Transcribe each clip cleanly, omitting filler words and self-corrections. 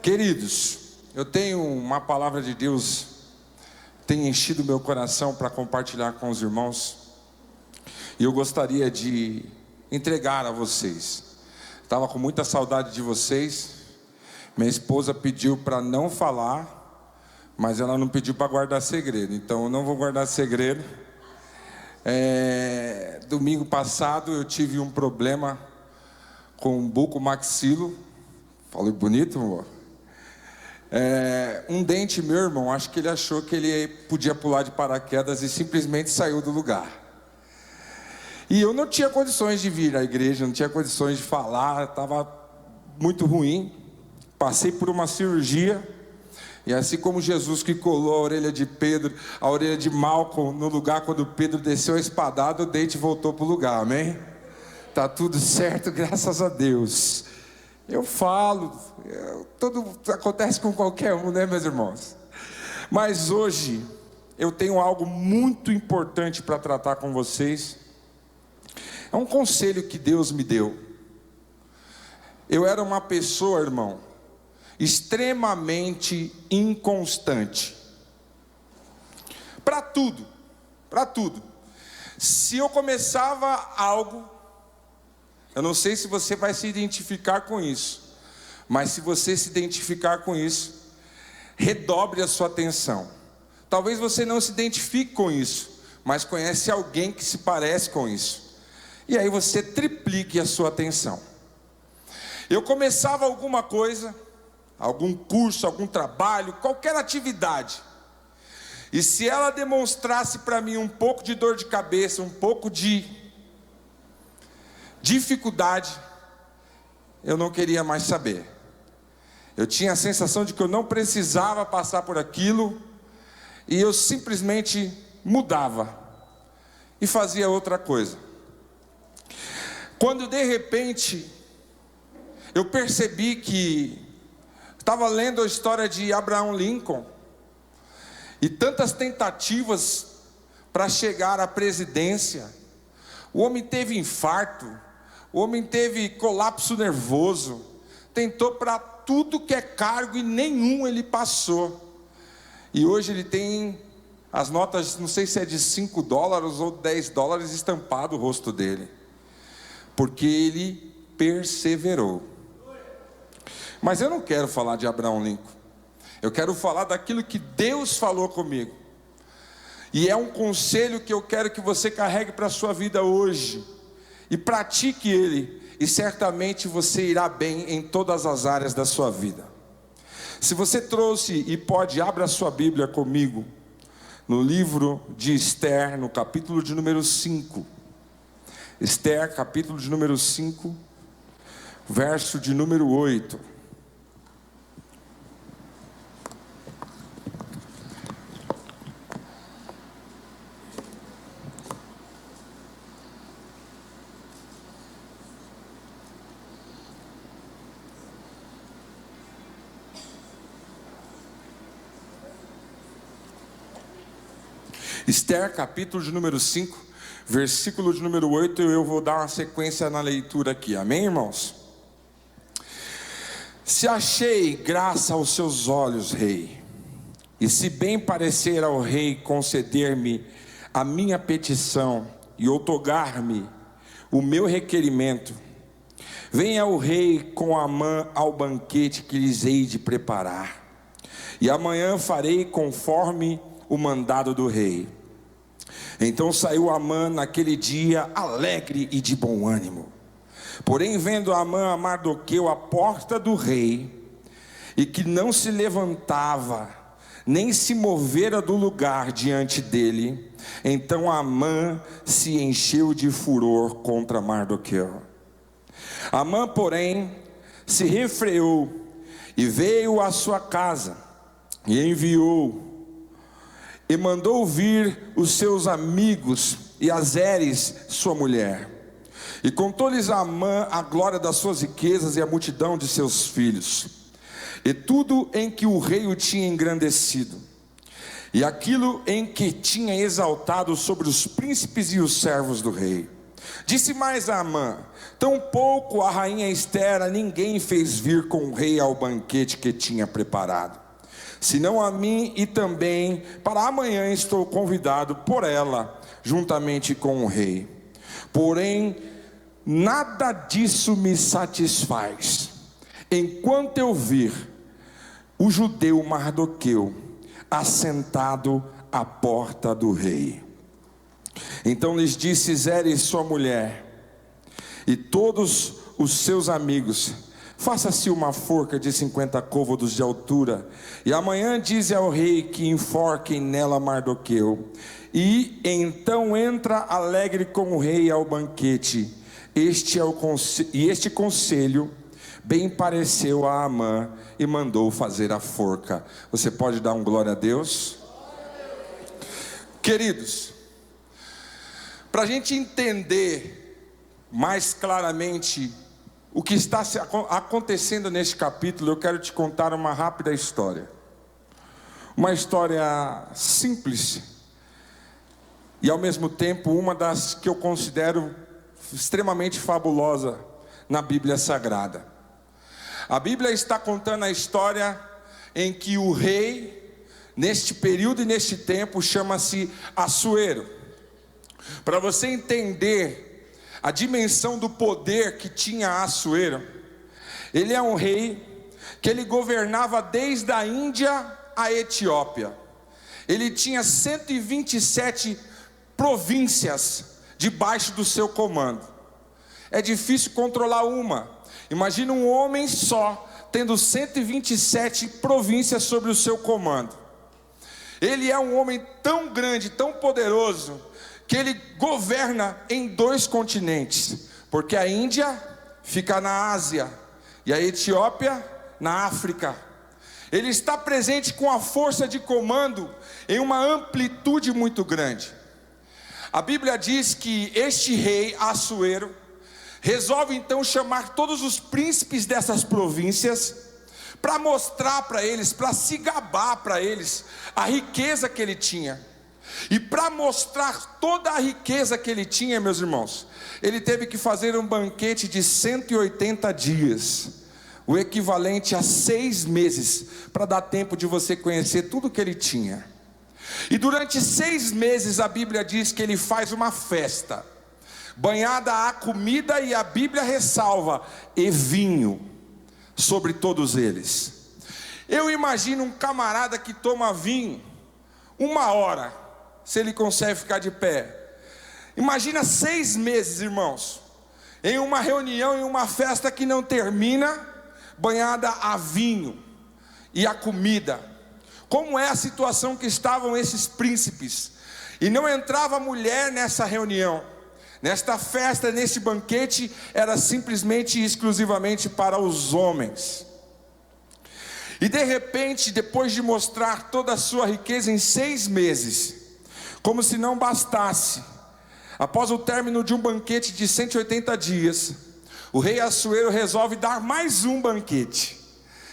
Queridos, eu tenho uma palavra de Deus, tem enchido meu coração para compartilhar com os irmãos, e eu gostaria de entregar a vocês. Estava com muita saudade de vocês. Minha esposa pediu para não falar, mas ela não pediu para guardar segredo, então eu não vou guardar segredo. Domingo passado eu tive um problema com um bucomaxilo. Falei bonito, amor? Um dente, meu irmão, acho que ele achou que ele podia pular de paraquedas e simplesmente saiu do lugar. E eu não tinha condições de vir à igreja, não tinha condições de falar, estava muito ruim. Passei por uma cirurgia, e assim como Jesus que colou a orelha de Pedro, a orelha de Malcolm no lugar quando Pedro desceu a espadada, o dente voltou para o lugar, amém? Tá tudo certo, graças a Deus. Eu falo, tudo acontece com qualquer um, né, meus irmãos? Mas hoje eu tenho algo muito importante para tratar com vocês. É um conselho que Deus me deu. Eu era uma pessoa, irmão, extremamente inconstante. Para tudo. Se eu começava algo, eu não sei se você vai se identificar com isso, mas se você se identificar com isso, redobre a sua atenção. Talvez você não se identifique com isso, mas conhece alguém que se parece com isso. E aí você triplique a sua atenção. Eu começava alguma coisa, algum curso, algum trabalho, qualquer atividade, e se ela demonstrasse para mim um pouco de dor de cabeça, um pouco de dificuldade, eu não queria mais saber. Eu tinha a sensação de que eu não precisava passar por aquilo, e eu simplesmente mudava e fazia outra coisa. Quando de repente eu percebi que estava lendo a história de Abraham Lincoln, e tantas tentativas para chegar à presidência, o homem teve infarto, o homem teve colapso nervoso, tentou para tudo que é cargo e nenhum ele passou. E hoje ele tem as notas, não sei se é de $5 ou $10 estampado o rosto dele, porque ele perseverou. Mas eu não quero falar de Abraham Lincoln, eu quero falar daquilo que Deus falou comigo, e é um conselho que eu quero que você carregue para a sua vida hoje, e pratique ele, e certamente você irá bem em todas as áreas da sua vida. Se você trouxe e pode, abra a sua Bíblia comigo, no livro de Esther, no capítulo de número 5, Esther, capítulo de número 5, verso de número 8. Esther, capítulo de número 5, versículo de número 8, eu vou dar uma sequência na leitura aqui, amém, irmãos? Se achei graça aos seus olhos, rei, e se bem parecer ao rei conceder-me a minha petição e outorgar-me o meu requerimento, venha o rei com Amã ao banquete que lhes hei de preparar, e amanhã farei conforme o mandado do rei. Então saiu Amã naquele dia alegre e de bom ânimo. Porém, vendo Amã a Mardoqueu à porta do rei, e que não se levantava, nem se movera do lugar diante dele, então Amã se encheu de furor contra Mardoqueu. Amã, porém, se refreou e veio à sua casa, e enviou e mandou vir os seus amigos e a Zeres, sua mulher, e contou-lhes a Amã a glória das suas riquezas e a multidão de seus filhos, e tudo em que o rei o tinha engrandecido, e aquilo em que tinha exaltado sobre os príncipes e os servos do rei. Disse mais a Amã: tampouco a rainha Esther a ninguém fez vir com o rei ao banquete que tinha preparado, senão a mim, e também para amanhã estou convidado por ela, juntamente com o rei. Porém, nada disso me satisfaz, enquanto eu vir o judeu Mardoqueu assentado à porta do rei. Então lhes disse Zeres, sua mulher, e todos os seus amigos: faça-se uma forca de 50 côvados de altura, e amanhã dize ao rei que enforquem nela Mardoqueu, e então entra alegre com o rei ao banquete. Este conselho bem pareceu a Amã, e mandou fazer a forca. Você pode dar um glória a Deus? Queridos, para a gente entender mais claramente o que está acontecendo neste capítulo, eu quero te contar uma rápida história. Uma história simples e ao mesmo tempo uma das que eu considero extremamente fabulosa na Bíblia Sagrada. A Bíblia está contando a história em que o rei, neste período e neste tempo, chama-se Assuero. Para você entender a dimensão do poder que tinha Assuero, ele é um rei que ele governava desde a Índia à Etiópia. Ele tinha 127 províncias debaixo do seu comando. É difícil controlar uma. Imagina um homem só tendo 127 províncias sob o seu comando. Ele é um homem tão grande, tão poderoso, que ele governa em 2 continentes, porque a Índia fica na Ásia e a Etiópia na África. Ele está presente com a força de comando em uma amplitude muito grande. A Bíblia diz que este rei Assuero resolve então chamar todos os príncipes dessas províncias para mostrar para eles, para se gabar para eles a riqueza que ele tinha. E para mostrar toda a riqueza que ele tinha, meus irmãos, ele teve que fazer um banquete de 180 dias, o equivalente a 6 meses, para dar tempo de você conhecer tudo que ele tinha. E durante 6 meses a Bíblia diz que ele faz uma festa, banhada a comida, e a Bíblia ressalva, e vinho sobre todos eles. Eu imagino um camarada que toma vinho 1 hora, se ele consegue ficar de pé. Imagina 6 meses, irmãos, em uma reunião, em uma festa que não termina, banhada a vinho e a comida. Como é a situação que estavam esses príncipes? E não entrava mulher nessa reunião, nesta festa, nesse banquete, era simplesmente e exclusivamente para os homens. E de repente, depois de mostrar toda a sua riqueza em 6 meses, como se não bastasse, após o término de um banquete de 180 dias, o rei Assuero resolve dar mais um banquete.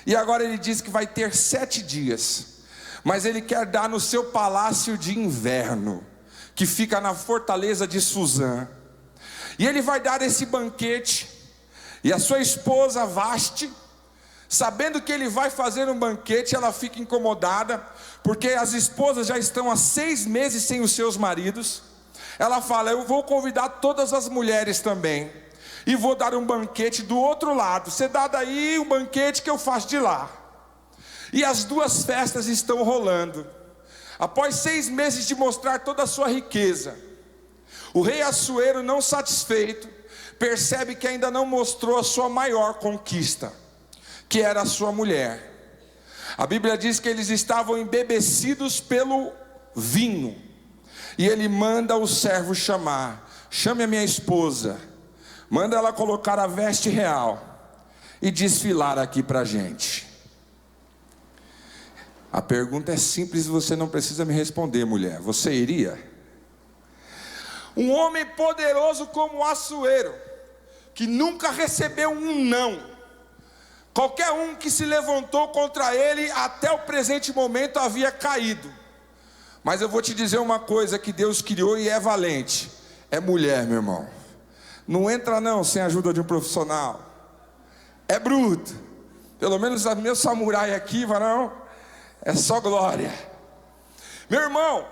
E agora ele diz que vai ter 7 dias, mas ele quer dar no seu palácio de inverno, que fica na fortaleza de Suzã. E ele vai dar esse banquete, e a sua esposa Vaste, sabendo que ele vai fazer um banquete, ela fica incomodada, porque as esposas já estão há 6 meses sem os seus maridos. Ela fala: eu vou convidar todas as mulheres também, e vou dar um banquete do outro lado, você dá daí um banquete que eu faço de lá. E as 2 festas estão rolando. Após 6 meses de mostrar toda a sua riqueza, o rei Assuero, não satisfeito, percebe que ainda não mostrou a sua maior conquista, que era a sua mulher. A Bíblia diz que eles estavam embebecidos pelo vinho, e ele manda o servo chamar: chame a minha esposa, manda ela colocar a veste real e desfilar aqui para a gente. A pergunta é simples, você não precisa me responder, mulher. Você iria? Um homem poderoso como Assuero, que nunca recebeu um não. Qualquer um que se levantou contra ele até o presente momento havia caído. Mas eu vou te dizer uma coisa que Deus criou e é valente: é mulher, meu irmão. Não entra não sem a ajuda de um profissional. É bruto. Pelo menos o meu samurai aqui, varão, é só glória. Meu irmão,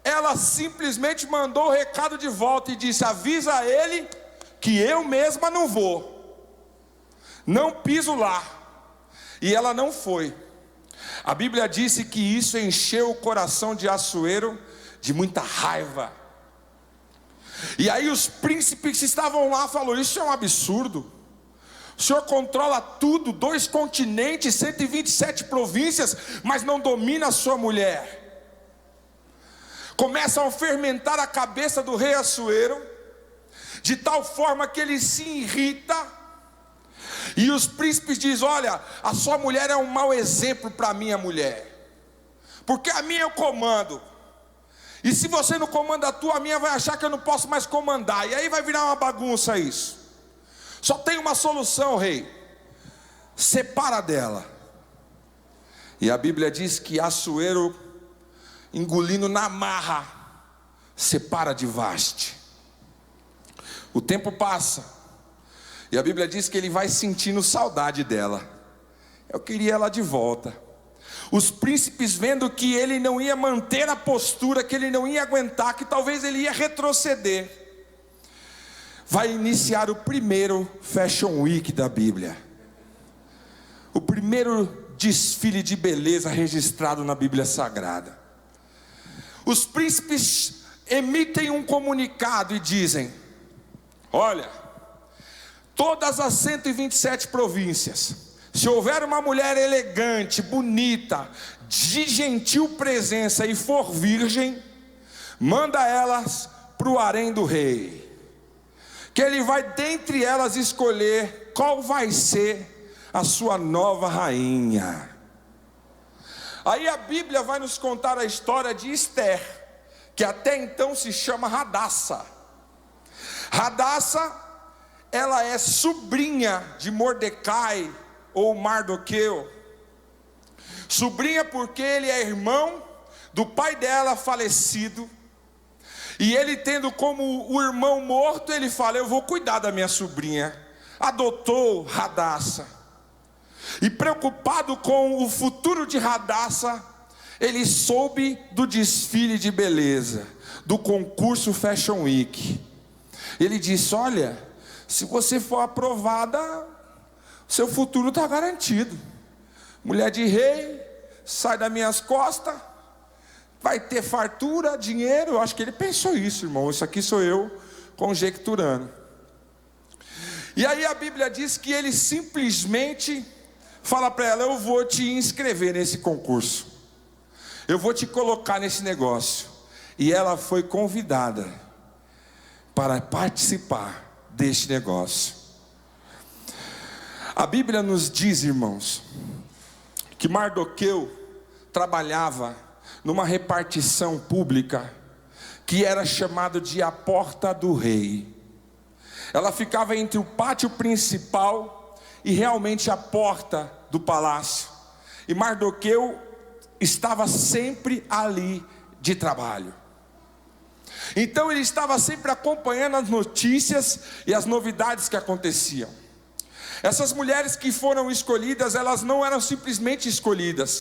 ela simplesmente mandou o recado de volta e disse: avisa a ele que eu mesma não vou, não piso lá. E ela não foi. A Bíblia disse que isso encheu o coração de Assuero de muita raiva. E aí os príncipes que estavam lá falaram: isso é um absurdo. O senhor controla tudo, 2 continentes, 127 províncias, mas não domina a sua mulher. Começam a fermentar a cabeça do rei Assuero, de tal forma que ele se irrita. E os príncipes dizem: olha, a sua mulher é um mau exemplo para a minha mulher, porque a minha eu comando. E se você não comanda a tua, a minha vai achar que eu não posso mais comandar. E aí vai virar uma bagunça isso. Só tem uma solução, rei: separa dela. E a Bíblia diz que Assuero, engolindo na marra, separa de Vaste. O tempo passa, e a Bíblia diz que ele vai sentindo saudade dela. Eu queria ela de volta. Os príncipes, vendo que ele não ia manter a postura, que ele não ia aguentar, que talvez ele ia retroceder, vai iniciar o primeiro Fashion Week da Bíblia. O primeiro desfile de beleza registrado na Bíblia Sagrada. Os príncipes emitem um comunicado e dizem: olha, todas as 127 províncias, se houver uma mulher elegante, bonita, de gentil presença e for virgem, manda elas para o harém do rei, que ele vai dentre elas escolher qual vai ser a sua nova rainha. Aí a Bíblia vai nos contar a história de Esther, que até então se chama Radassa. Radassa, ela é sobrinha de Mordecai ou Mardoqueu. Sobrinha porque ele é irmão do pai dela falecido. E ele, tendo como o irmão morto, ele fala: eu vou cuidar da minha sobrinha. Adotou Radassa. E preocupado com o futuro de Radassa, ele soube do desfile de beleza, do concurso Fashion Week. Ele disse: olha, se você for aprovada, seu futuro está garantido. Mulher de rei, sai das minhas costas, vai ter fartura, dinheiro. Eu acho que ele pensou isso, irmão. Isso aqui sou eu conjecturando. E aí a Bíblia diz que ele simplesmente fala para ela: eu vou te inscrever nesse concurso, eu vou te colocar nesse negócio. E ela foi convidada para participar deste negócio. A Bíblia nos diz, irmãos, que Mardoqueu trabalhava numa repartição pública que era chamado de a porta do rei. Ela ficava entre o pátio principal e realmente a porta do palácio. E Mardoqueu estava sempre ali de trabalho. Então ele estava sempre acompanhando as notícias e as novidades que aconteciam. Essas mulheres que foram escolhidas, elas não eram simplesmente escolhidas,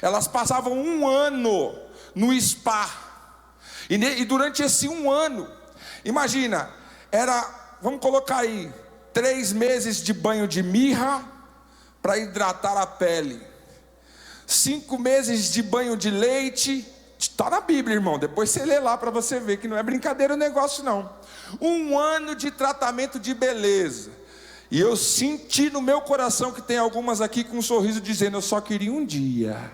elas passavam 1 ano no spa. E durante esse 1 ano, imagina, vamos colocar aí, 3 meses de banho de mirra para hidratar a pele, 5 meses de banho de leite. Está na Bíblia, irmão, depois você lê lá para você ver que não é brincadeira o negócio não. 1 ano de tratamento de beleza. E eu senti no meu coração que tem algumas aqui com um sorriso dizendo: eu só queria um dia.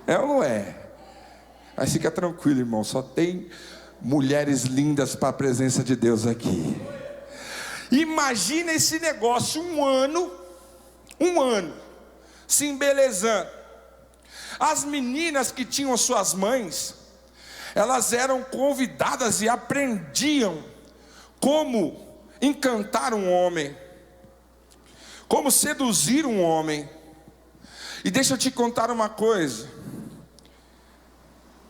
É ou não é? Mas fica tranquilo, irmão, só tem mulheres lindas para a presença de Deus aqui. Imagina esse negócio, 1 ano, se embelezando. As meninas que tinham suas mães, elas eram convidadas e aprendiam como encantar um homem, como seduzir um homem. E deixa eu te contar uma coisa,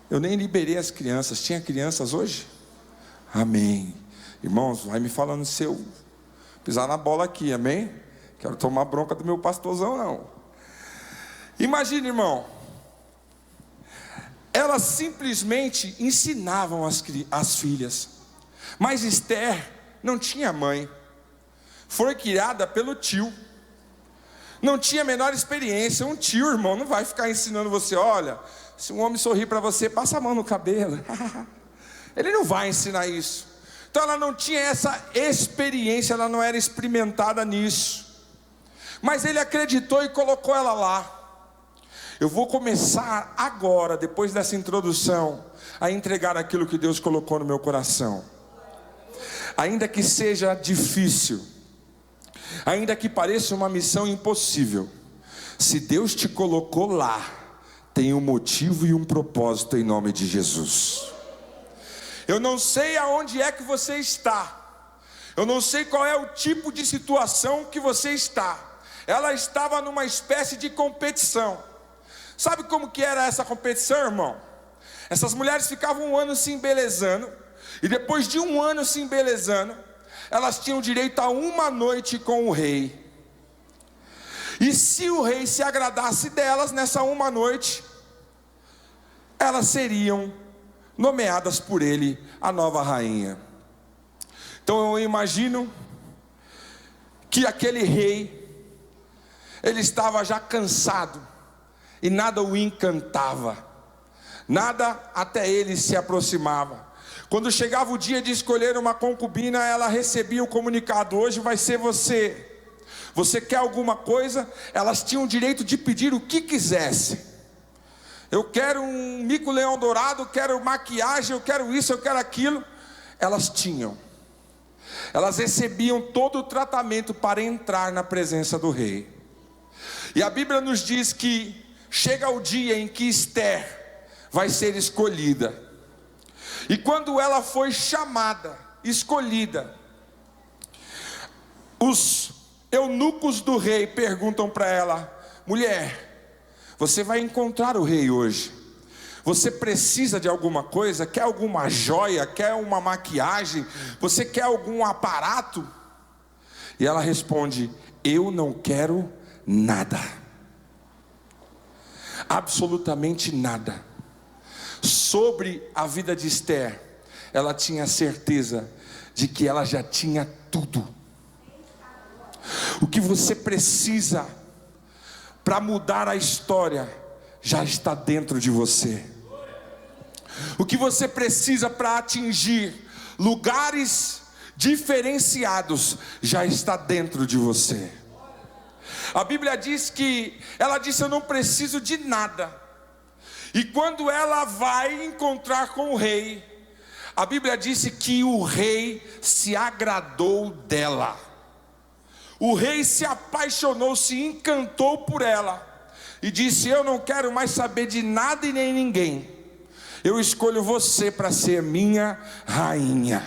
eu nem liberei as crianças. Tinha crianças hoje? Amém. Irmãos, vai me falando se eu pisar na bola aqui, amém? Quero tomar bronca do meu pastorzão, não. Imagina, irmão, elas simplesmente ensinavam as filhas, mas Esther não tinha mãe, foi criada pelo tio, não tinha a menor experiência. Um tio, irmão, não vai ficar ensinando você: olha, se um homem sorrir para você, passa a mão no cabelo. Ele não vai ensinar isso. Então ela não tinha essa experiência, ela não era experimentada nisso, mas ele acreditou e colocou ela lá. Eu vou começar agora, depois dessa introdução, a entregar aquilo que Deus colocou no meu coração. Ainda que seja difícil, ainda que pareça uma missão impossível, se Deus te colocou lá, tem um motivo e um propósito, em nome de Jesus. Eu não sei aonde é que você está, eu não sei qual é o tipo de situação que você está. Ela estava numa espécie de competição. Sabe como que era essa competição, irmão? Essas mulheres ficavam um ano se embelezando, e depois de um ano se embelezando, elas tinham direito a uma noite com o rei. E se o rei se agradasse delas nessa uma noite, elas seriam nomeadas por ele a nova rainha. Então eu imagino que aquele rei, ele estava já cansado, e nada o encantava, nada até ele se aproximava. Quando chegava o dia de escolher uma concubina, ela recebia o comunicado: hoje vai ser você. Você quer alguma coisa? Elas tinham o direito de pedir o que quisesse. Eu quero um mico-leão dourado, eu quero maquiagem, eu quero isso, eu quero aquilo. Elas tinham. Elas recebiam todo o tratamento para entrar na presença do rei. E a Bíblia nos diz que chega o dia em que Esther vai ser escolhida. E quando ela foi chamada, escolhida, os eunucos do rei perguntam para ela: mulher, você vai encontrar o rei hoje, você precisa de alguma coisa? Quer alguma joia? Quer uma maquiagem? Você quer algum aparato? E ela responde: eu não quero nada, absolutamente nada. Sobre a vida de Esther, ela tinha certeza de que ela já tinha tudo. O que você precisa para mudar a história já está dentro de você. O que você precisa para atingir lugares diferenciados já está dentro de você. A Bíblia diz que ela disse: eu não preciso de nada. E quando ela vai encontrar com o rei, a Bíblia disse que o rei se agradou dela. O rei se apaixonou, se encantou por ela e disse: eu não quero mais saber de nada e nem ninguém. Eu escolho você para ser minha rainha.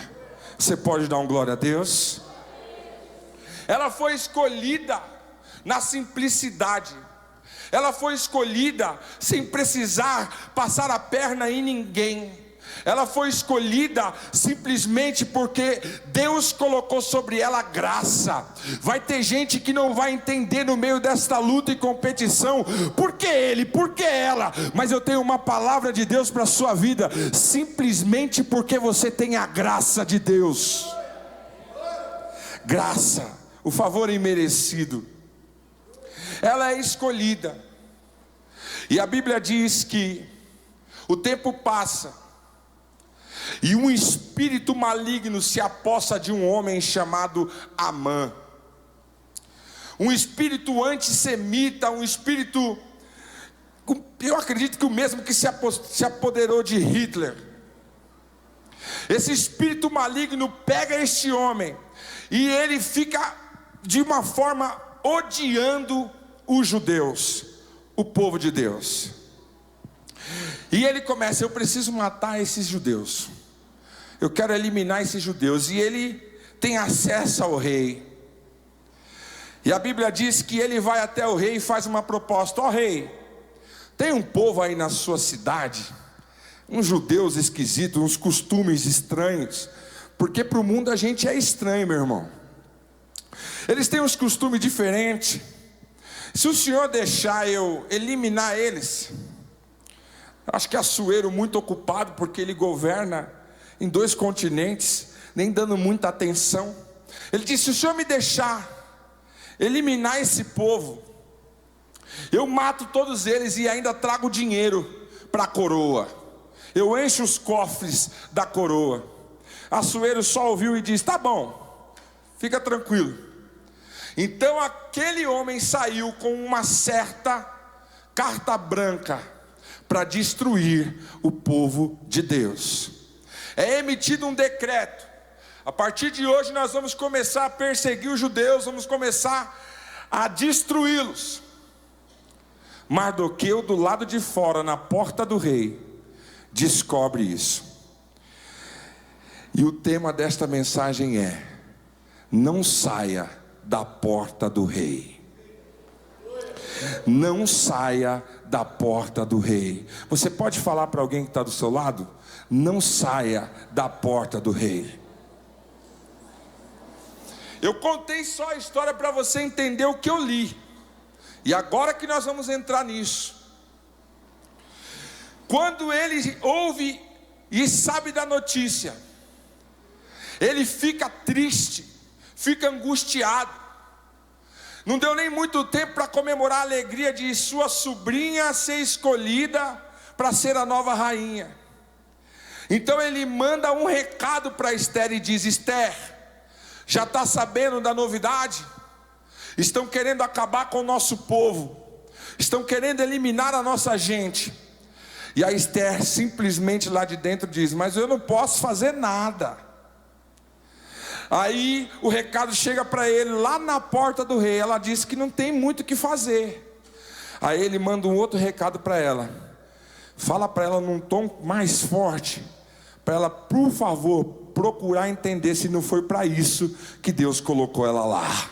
Você pode dar um glória a Deus? Ela foi escolhida na simplicidade. Ela foi escolhida sem precisar passar a perna em ninguém. Ela foi escolhida simplesmente porque Deus colocou sobre ela graça. Vai ter gente que não vai entender no meio desta luta e competição: por que ele, por que ela? Mas eu tenho uma palavra de Deus para a sua vida: simplesmente porque você tem a graça de Deus. Graça, o favor imerecido. Ela é escolhida. E a Bíblia diz que o tempo passa e um espírito maligno se apossa de um homem chamado Amã. Um espírito antissemita, um espírito, eu acredito que o mesmo que se apoderou de Hitler. Esse espírito maligno pega este homem e ele fica de uma forma odiando os judeus, o povo de Deus. E ele começa: eu preciso matar esses judeus, eu quero eliminar esses judeus. E ele tem acesso ao rei. E a Bíblia diz que ele vai até o rei e faz uma proposta: ó rei, tem um povo aí na sua cidade, uns judeus esquisitos, uns costumes estranhos, Porque para o mundo a gente é estranho, meu irmão. Eles têm uns costumes diferentes. Se o Senhor deixar eu eliminar eles, acho que é Açoeiro muito ocupado, porque ele governa em 2 continentes, nem dando muita atenção. Ele disse: se o Senhor me deixar eliminar esse povo, eu mato todos eles e ainda trago dinheiro para a coroa. Eu encho os cofres da coroa. Açoeiro só ouviu e disse: tá bom, fica tranquilo. Então aquele homem saiu com uma certa carta branca para destruir o povo de Deus. É emitido um decreto: a partir de hoje nós vamos começar a perseguir os judeus, vamos começar a destruí-los. Mardoqueu, do lado de fora, na porta do rei, descobre isso. E o tema desta mensagem é: não saia da porta do rei. Não saia da porta do rei. Você pode falar para alguém que está do seu lado: não saia da porta do rei. Eu contei só a história para você entender o que eu li. E agora que nós vamos entrar nisso. Quando ele ouve e sabe da notícia, ele fica triste, fica angustiado. Não deu nem muito tempo para comemorar a alegria de sua sobrinha ser escolhida para ser a nova rainha. Então ele manda um recado para Esther e diz: Esther, já está sabendo da novidade? Estão querendo acabar com o nosso povo, estão querendo eliminar a nossa gente. E a Esther simplesmente lá de dentro diz: mas eu não posso fazer nada. Aí o recado chega para ele lá na porta do rei. Ela diz que não tem muito o que fazer. Aí ele manda um outro recado para ela. Fala para ela num tom mais forte, para ela, por favor, procurar entender se não foi para isso que Deus colocou ela lá.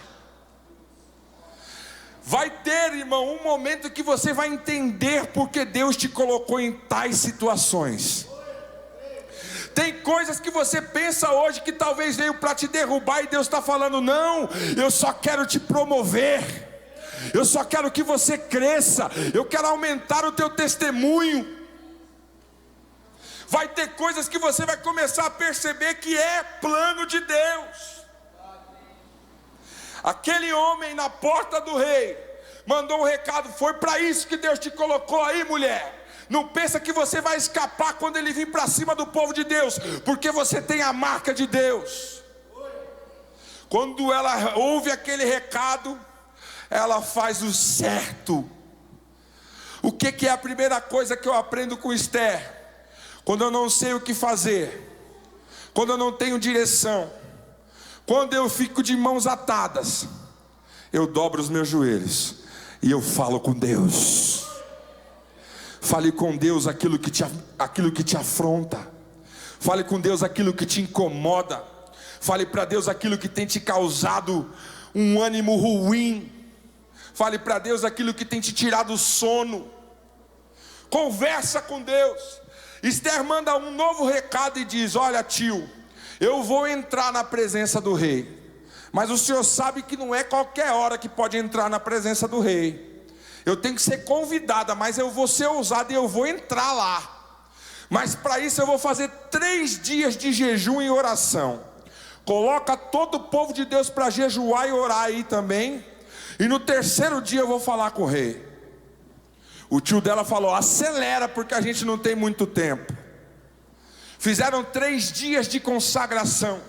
Vai ter, irmão, um momento que você vai entender porque Deus te colocou em tais situações. Tem coisas que você pensa hoje que talvez veio para te derrubar, e Deus está falando: não, eu só quero te promover, eu só quero que você cresça, eu quero aumentar o teu testemunho. Vai ter coisas que você vai começar a perceber que é plano de Deus. Aquele homem na porta do rei mandou um recado: foi para isso que Deus te colocou aí, mulher. Não pensa que você vai escapar quando ele vir para cima do povo de Deus, porque você tem a marca de Deus. Quando ela ouve aquele recado, ela faz o certo. O que é a primeira coisa que eu aprendo com Esther? Quando eu não sei o que fazer, quando eu não tenho direção, quando eu fico de mãos atadas, eu dobro os meus joelhos e eu falo com Deus. Fale com Deus aquilo que te afronta. Fale com Deus aquilo que te incomoda. Fale para Deus aquilo que tem te causado um ânimo ruim. Fale para Deus aquilo que tem te tirado o sono. Conversa com Deus. Esther manda um novo recado e diz: olha, tio, eu vou entrar na presença do rei, mas o senhor sabe que não é qualquer hora que pode entrar na presença do rei. Eu tenho que ser convidada, mas eu vou ser ousada e eu vou entrar lá. Mas para isso eu vou fazer 3 dias de jejum e oração. Coloca todo o povo de Deus para jejuar e orar aí também. E no 3º dia eu vou falar com o rei. O tio dela falou: acelera, porque a gente não tem muito tempo. Fizeram 3 dias de consagração.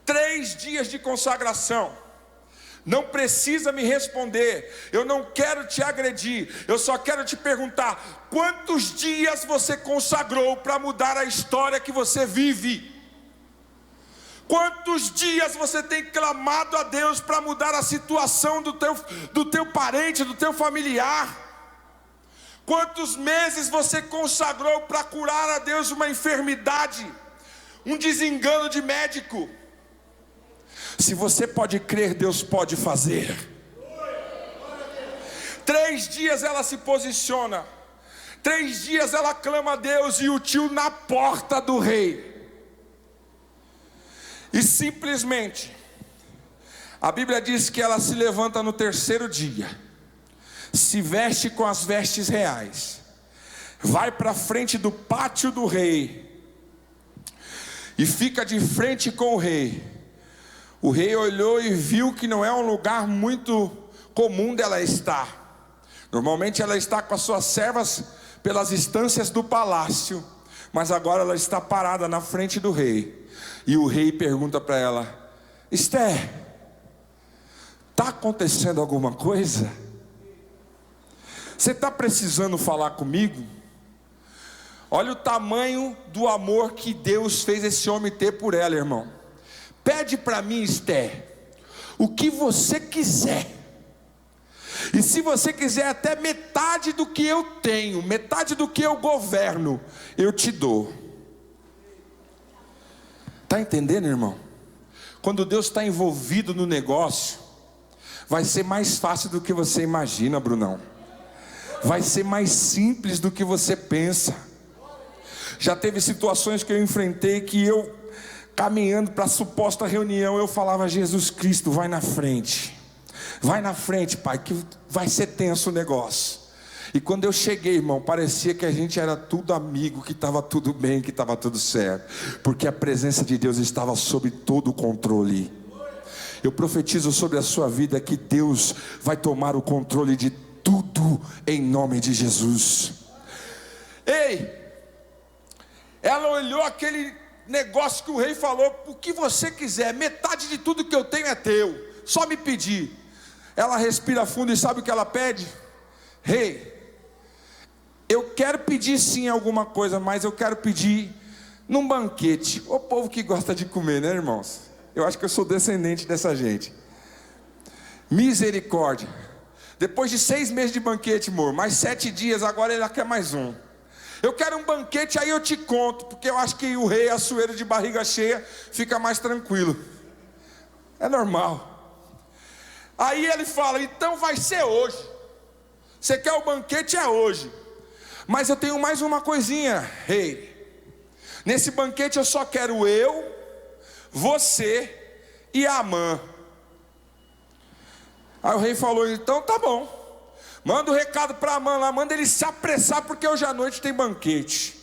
3 dias de consagração. Não precisa me responder, eu não quero te agredir, eu só quero te perguntar: quantos dias você consagrou para mudar a história que você vive? Quantos dias você tem clamado a Deus para mudar a situação do teu parente, do teu familiar? Quantos meses você consagrou para curar a Deus uma enfermidade, um desengano de médico? Se você pode crer, Deus pode fazer. 3 dias ela se posiciona, 3 dias ela clama a Deus, e o tio na porta do rei. E simplesmente, a Bíblia diz que ela se levanta no terceiro dia, se veste com as vestes reais, vai para frente do pátio do rei, e fica de frente com o rei. O rei olhou e viu que não é um lugar muito comum dela estar. Normalmente ela está com as suas servas pelas instâncias do palácio, mas agora ela está parada na frente do rei. E o rei pergunta para ela: Esther, está acontecendo alguma coisa? Você está precisando falar comigo? Olha o tamanho do amor que Deus fez esse homem ter por ela, irmão. Pede para mim, Esther, o que você quiser. E se você quiser até metade do que eu tenho, metade do que eu governo, eu te dou. Está entendendo, irmão? Quando Deus está envolvido no negócio, vai ser mais fácil do que você imagina, Brunão. Vai ser mais simples do que você pensa. Já teve situações que eu enfrentei que eu, caminhando para a suposta reunião, eu falava: Jesus Cristo, vai na frente, Pai, que vai ser tenso o negócio. E quando eu cheguei, irmão, parecia que a gente era tudo amigo, que estava tudo bem, que estava tudo certo, porque a presença de Deus estava sob todo o controle. Eu profetizo sobre a sua vida que Deus vai tomar o controle de tudo, em nome de Jesus. Ei, ela olhou aquele negócio que o rei falou: o que você quiser, metade de tudo que eu tenho é teu, só me pedir. Ela respira fundo e sabe o que ela pede? Rei, eu quero pedir sim alguma coisa, mas eu quero pedir num banquete. O povo que gosta de comer, né, irmãos? Eu acho que eu sou descendente dessa gente. Misericórdia. Depois de 6 meses de banquete, amor, mais 7 dias, agora ela quer mais um. Eu quero um banquete, aí eu te conto, porque eu acho que o rei, açoeiro de barriga cheia, fica mais tranquilo. É normal. Aí ele fala: então vai ser hoje. Você quer o banquete? É hoje. Mas eu tenho mais uma coisinha, rei. Nesse banquete eu só quero eu, você e a Amã. Aí o rei falou: então tá bom. Manda o recado para Amã lá, manda ele se apressar, porque hoje à noite tem banquete.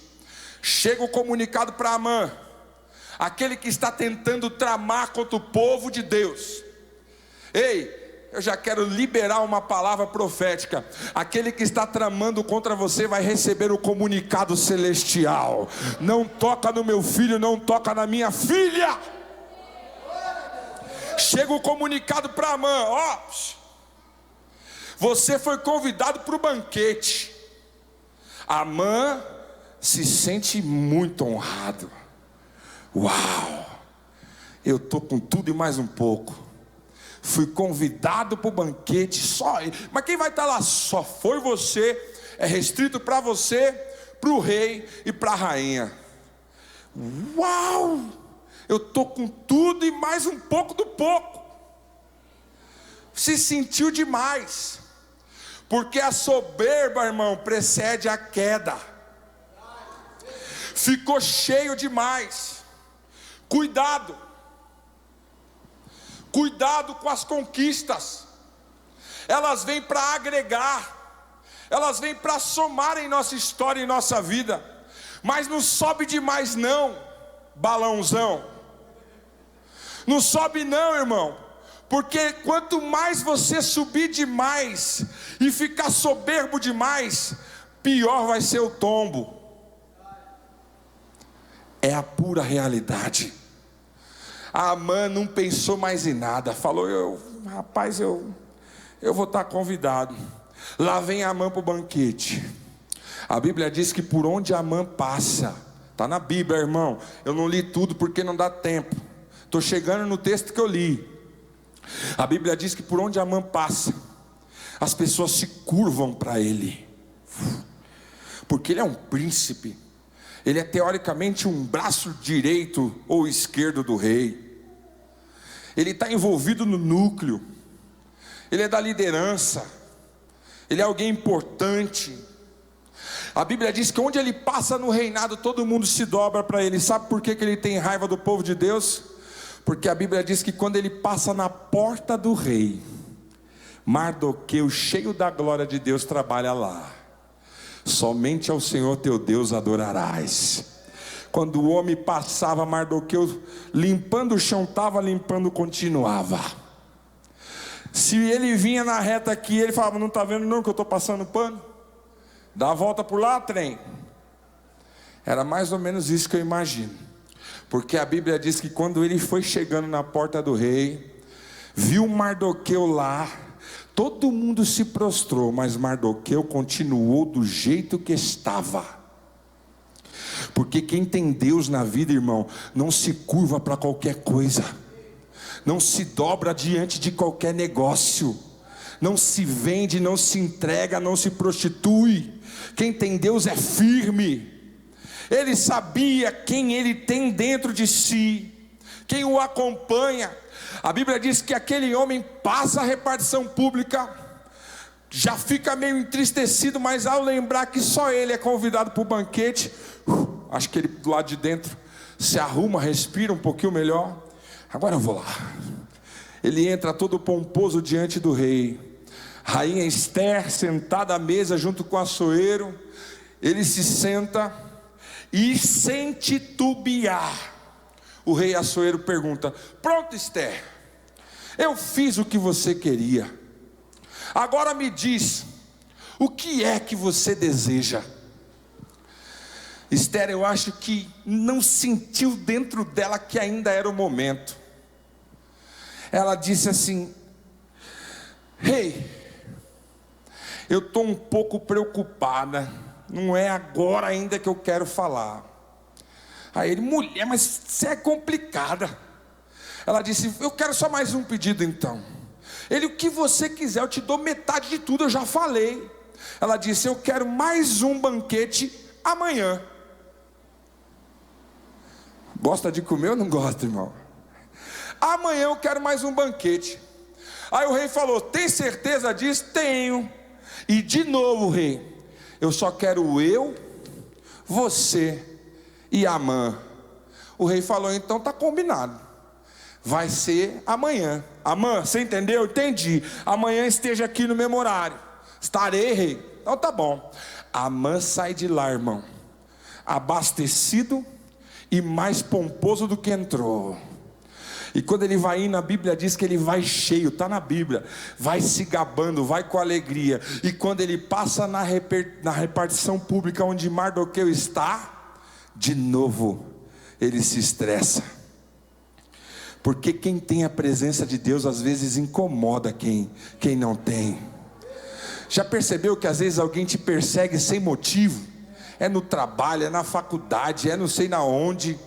Chega o comunicado para Amã, aquele que está tentando tramar contra o povo de Deus. Ei, eu já quero liberar uma palavra profética. Aquele que está tramando contra você vai receber o comunicado celestial: não toca no meu filho, não toca na minha filha. Chega o comunicado para Amã: ó, você foi convidado para o banquete. Amã se sente muito honrado. Uau, eu estou com tudo e mais um pouco. Fui convidado para o banquete, só. Mas quem vai estar lá? Só foi você. É restrito para você, para o rei e para a rainha. Uau, eu estou com tudo e mais um pouco do pouco. Se sentiu demais. Porque a soberba, irmão, precede a queda. Ficou cheio demais. Cuidado. Cuidado com as conquistas. Elas vêm para agregar. Elas vêm para somar em nossa história e nossa vida. Mas não sobe demais não, balãozão. Não sobe não, irmão. Porque quanto mais você subir demais e ficar soberbo demais, pior vai ser o tombo. É a pura realidade. A Amã não pensou mais em nada. Falou: rapaz, eu vou estar convidado. Lá vem a Amã para o banquete. A Bíblia diz que por onde a Amã passa, está na Bíblia, irmão. Eu não li tudo porque não dá tempo. Estou chegando no texto que eu li. A Bíblia diz que por onde Amã passa, as pessoas se curvam para ele, porque ele é um príncipe. Ele é teoricamente um braço direito ou esquerdo do rei. Ele está envolvido no núcleo. Ele é da liderança. Ele é alguém importante. A Bíblia diz que onde ele passa no reinado, todo mundo se dobra para ele. Sabe por que ele tem raiva do povo de Deus? Porque a Bíblia diz que quando ele passa na porta do rei, Mardoqueu, cheio da glória de Deus, trabalha lá. Somente ao Senhor teu Deus adorarás. Quando o homem passava, Mardoqueu, limpando o chão, estava limpando, continuava. Se ele vinha na reta aqui, ele falava: não está vendo não que eu estou passando pano? Dá a volta por lá, trem. Era mais ou menos isso que eu imagino. Porque a Bíblia diz que quando ele foi chegando na porta do rei, viu Mardoqueu lá, todo mundo se prostrou, mas Mardoqueu continuou do jeito que estava. Porque quem tem Deus na vida, irmão, não se curva para qualquer coisa, não se dobra diante de qualquer negócio, não se vende, não se entrega, não se prostitui. Quem tem Deus é firme. Ele sabia quem ele tem dentro de si, quem o acompanha. A Bíblia diz que aquele homem passa a repartição pública, já fica meio entristecido, mas ao lembrar que só ele é convidado para o banquete, acho que ele do lado de dentro se arruma, respira um pouquinho melhor. Agora eu vou lá. Ele entra todo pomposo diante do rei. Rainha Esther sentada à mesa junto com o açoueiro. Ele se senta e, sem titubear, o rei açoueiro pergunta: pronto, Esther, eu fiz o que você queria. Agora me diz, o que é que você deseja? Esther, eu acho que não sentiu dentro dela que ainda era o momento. Ela disse assim: rei, eu estou um pouco preocupada, não é agora ainda que eu quero falar. Aí ele: mulher, mas você é complicada. Ela disse: eu quero só mais um pedido então. Ele: o que você quiser, eu te dou metade de tudo, eu já falei. Ela disse: eu quero mais um banquete amanhã. Gosta de comer ou não gosta, irmão? Amanhã eu quero mais um banquete. Aí o rei falou: tem certeza disso? Tenho. E de novo, rei, eu só quero eu, você e Amã. O rei falou: então está combinado, vai ser amanhã. Amã, você entendeu? Entendi. Amanhã esteja aqui no mesmo horário. Estarei, rei. Então tá bom. Amã sai de lá, irmão, abastecido e mais pomposo do que entrou. E quando ele vai indo, a Bíblia diz que ele vai cheio, está na Bíblia, vai se gabando, vai com alegria. E quando ele passa na repartição pública onde Mardoqueu está, de novo ele se estressa. Porque quem tem a presença de Deus às vezes incomoda quem não tem. Já percebeu que às vezes alguém te persegue sem motivo? É no trabalho, é na faculdade, é não sei na onde.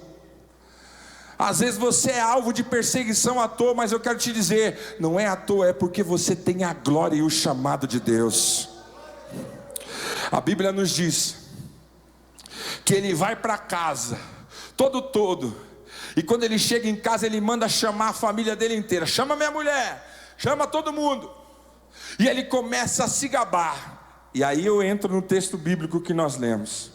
Às vezes você é alvo de perseguição à toa, mas eu quero te dizer, não é à toa, é porque você tem a glória e o chamado de Deus. A Bíblia nos diz que ele vai para casa, todo, e quando ele chega em casa, ele manda chamar a família dele inteira. Chama minha mulher, chama todo mundo. E ele começa a se gabar. E aí eu entro no texto bíblico que nós lemos.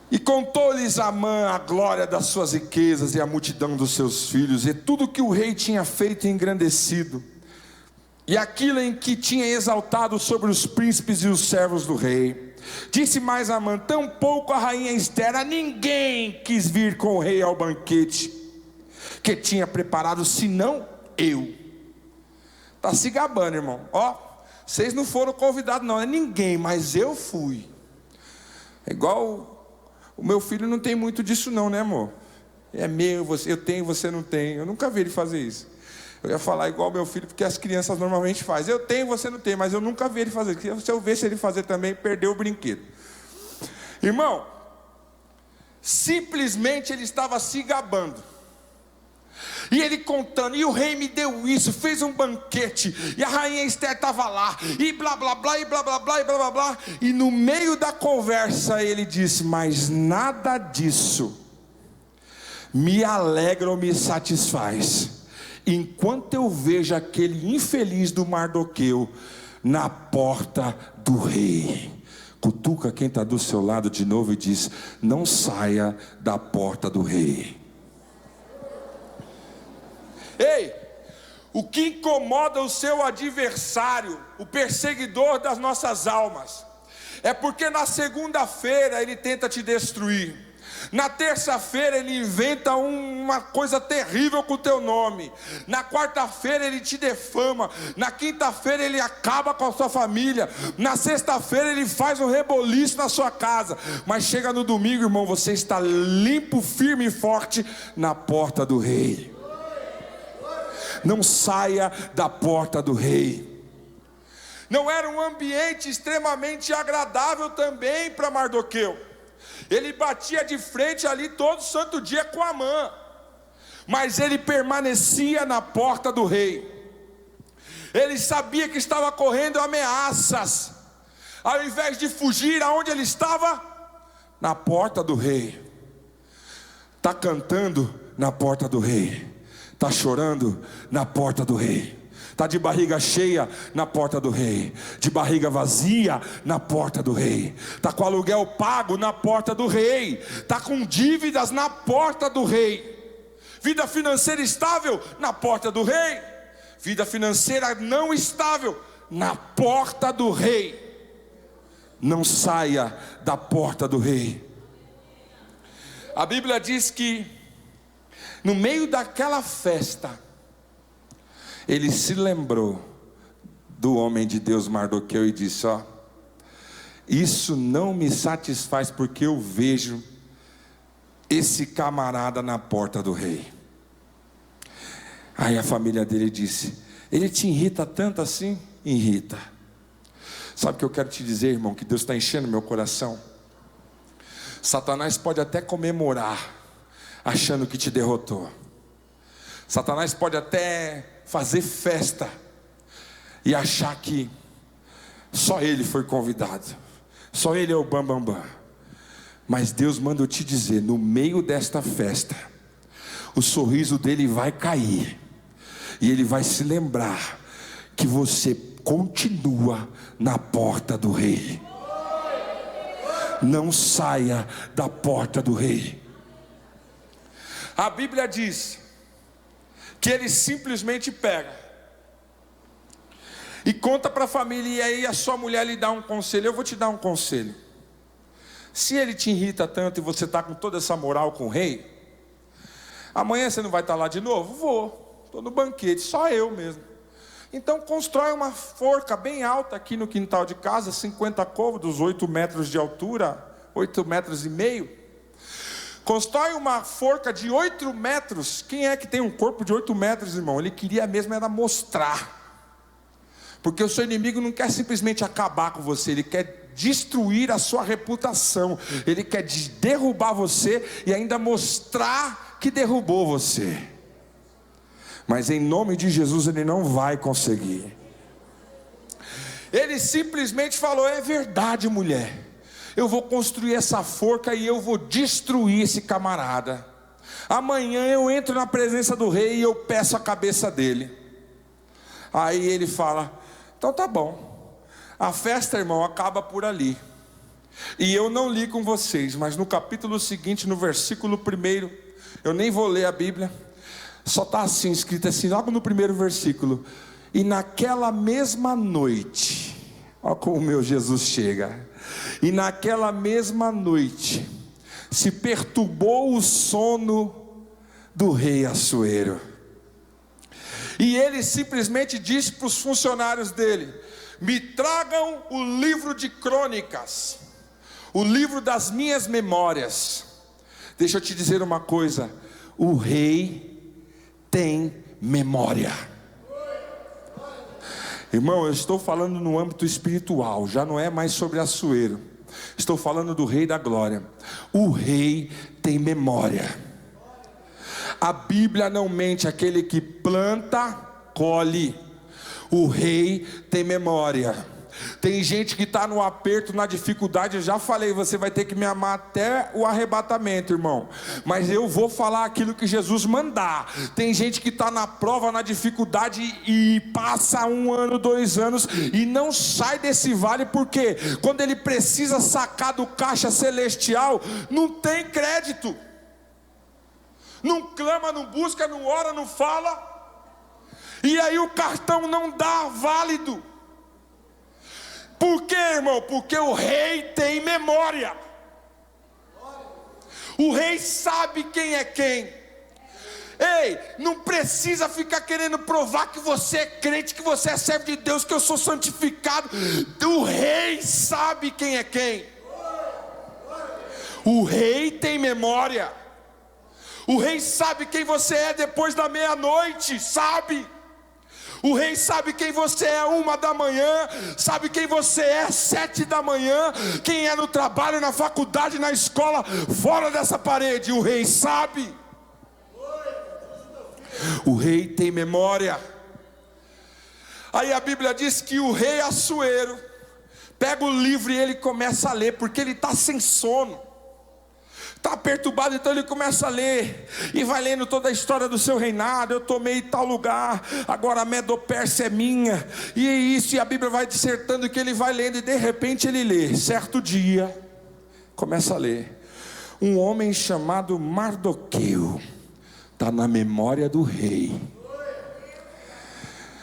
E contou-lhes Amã a glória das suas riquezas e a multidão dos seus filhos, e tudo que o rei tinha feito e engrandecido, e aquilo em que tinha exaltado sobre os príncipes e os servos do rei. Disse mais Amã: tampouco a rainha Esther, a ninguém quis vir com o rei ao banquete que tinha preparado, senão eu. Está se gabando, irmão. Ó, vocês não foram convidados não, é ninguém, mas eu fui. É igual... O meu filho não tem muito disso não, né, amor? É meu, eu tenho, você não tem. Eu nunca vi ele fazer isso. Eu ia falar igual meu filho, porque as crianças normalmente fazem. Eu tenho, você não tem, mas eu nunca vi ele fazer. Se eu visse ele fazer também, perdeu o brinquedo. Irmão, simplesmente ele estava se gabando. E ele contando: e o rei me deu isso, fez um banquete, e a rainha Esther estava lá, e blá blá blá, e blá blá blá, e blá blá blá. E no meio da conversa ele disse: mas nada disso me alegra ou me satisfaz, enquanto eu vejo aquele infeliz do Mardoqueu na porta do rei. Cutuca quem está do seu lado de novo e diz: não saia da porta do rei. Ei, o que incomoda o seu adversário, o perseguidor das nossas almas, é porque na segunda-feira ele tenta te destruir. Na terça-feira ele inventa uma coisa terrível com o teu nome. Na quarta-feira ele te defama. Na quinta-feira ele acaba com a sua família. Na sexta-feira ele faz um reboliço na sua casa. Mas chega no domingo, irmão, você está limpo, firme e forte na porta do rei. Não saia da porta do rei. Não era um ambiente extremamente agradável também para Mardoqueu. Ele batia de frente ali todo santo dia com Amã, mas ele permanecia na porta do rei. Ele sabia que estava correndo ameaças. Ao invés de fugir, aonde ele estava? Na porta do rei. Está cantando na porta do rei. Está chorando na porta do rei. Está de barriga cheia na porta do rei. De barriga vazia na porta do rei. Está com aluguel pago na porta do rei. Está com dívidas na porta do rei. Vida financeira estável na porta do rei. Vida financeira não estável na porta do rei. Não saia da porta do rei. A Bíblia diz que no meio daquela festa, ele se lembrou do homem de Deus Mardoqueu e disse: ó, isso não me satisfaz, porque eu vejo esse camarada na porta do rei. Aí a família dele disse: ele te irrita tanto assim? Irrita. Sabe o que eu quero te dizer, irmão? Que Deus está enchendo meu coração. Satanás pode até comemorar achando que te derrotou. Satanás pode até fazer festa e achar que só ele foi convidado, só ele é o bambambam. Mas Deus manda eu te dizer, no meio desta festa, o sorriso dele vai cair, e ele vai se lembrar que você continua na porta do rei. Não saia da porta do rei. A Bíblia diz que ele simplesmente pega e conta para a família, e aí a sua mulher lhe dá um conselho. Eu vou te dar um conselho. Se ele te irrita tanto e você está com toda essa moral com o rei, amanhã você não vai estar lá de novo? Vou, estou no banquete, só eu mesmo. Então constrói uma forca bem alta aqui no quintal de casa, 50 côvados, 8 metros de altura, 8 metros e meio. Constrói uma forca de 8 metros. Quem é que tem um corpo de 8 metros, irmão? Ele queria mesmo era mostrar. Porque o seu inimigo não quer simplesmente acabar com você, ele quer destruir a sua reputação. Ele quer derrubar você e ainda mostrar que derrubou você. Mas em nome de Jesus ele não vai conseguir. Ele simplesmente falou: é verdade, mulher, eu vou construir essa forca e eu vou destruir esse camarada. Amanhã eu entro na presença do rei e eu peço a cabeça dele. Aí ele fala: então tá bom, a festa, irmão, acaba por ali. E eu não li com vocês, mas no capítulo seguinte, no versículo 1, eu nem vou ler a Bíblia, só está assim, escrito assim, logo no primeiro versículo: e naquela mesma noite, olha como o meu Jesus chega. E naquela mesma noite se perturbou o sono do rei Assuero. E ele simplesmente disse para os funcionários dele: me tragam o livro de crônicas, o livro das minhas memórias. Deixa eu te dizer uma coisa: o rei tem memória. Irmão, eu estou falando no âmbito espiritual, já não é mais sobre Assuero. Estou falando do Rei da Glória. O rei tem memória. A Bíblia não mente, aquele que planta, colhe. O rei tem memória. Tem gente que está no aperto, na dificuldade. Eu já falei, você vai ter que me amar até o arrebatamento, irmão. Mas eu vou falar aquilo que Jesus mandar. Tem gente que está na prova, na dificuldade, e passa 1 ano, 2 anos e não sai desse vale, porque quando ele precisa sacar do caixa celestial, não tem crédito. Não clama, não busca, não ora, não fala. E aí o cartão não dá válido. Por quê, irmão? Porque o rei tem memória. O rei sabe quem é quem. Ei, não precisa ficar querendo provar que você é crente, que você é servo de Deus, que eu sou santificado. O rei sabe quem é quem. O rei tem memória. O rei sabe quem você é depois da meia-noite, sabe? O rei sabe quem você é 1h, sabe quem você é 7h, quem é no trabalho, na faculdade, na escola, fora dessa parede. O rei sabe. O rei tem memória. Aí a Bíblia diz que o rei Assuero pega o livro e ele começa a ler, porque ele está sem sono, está perturbado, então ele começa a ler, e vai lendo toda a história do seu reinado. Eu tomei tal lugar, agora a Medo-Pérsia é minha, e é isso, e a Bíblia vai dissertando que ele vai lendo, e de repente ele lê, certo dia, começa a ler, um homem chamado Mardoqueu, está na memória do rei,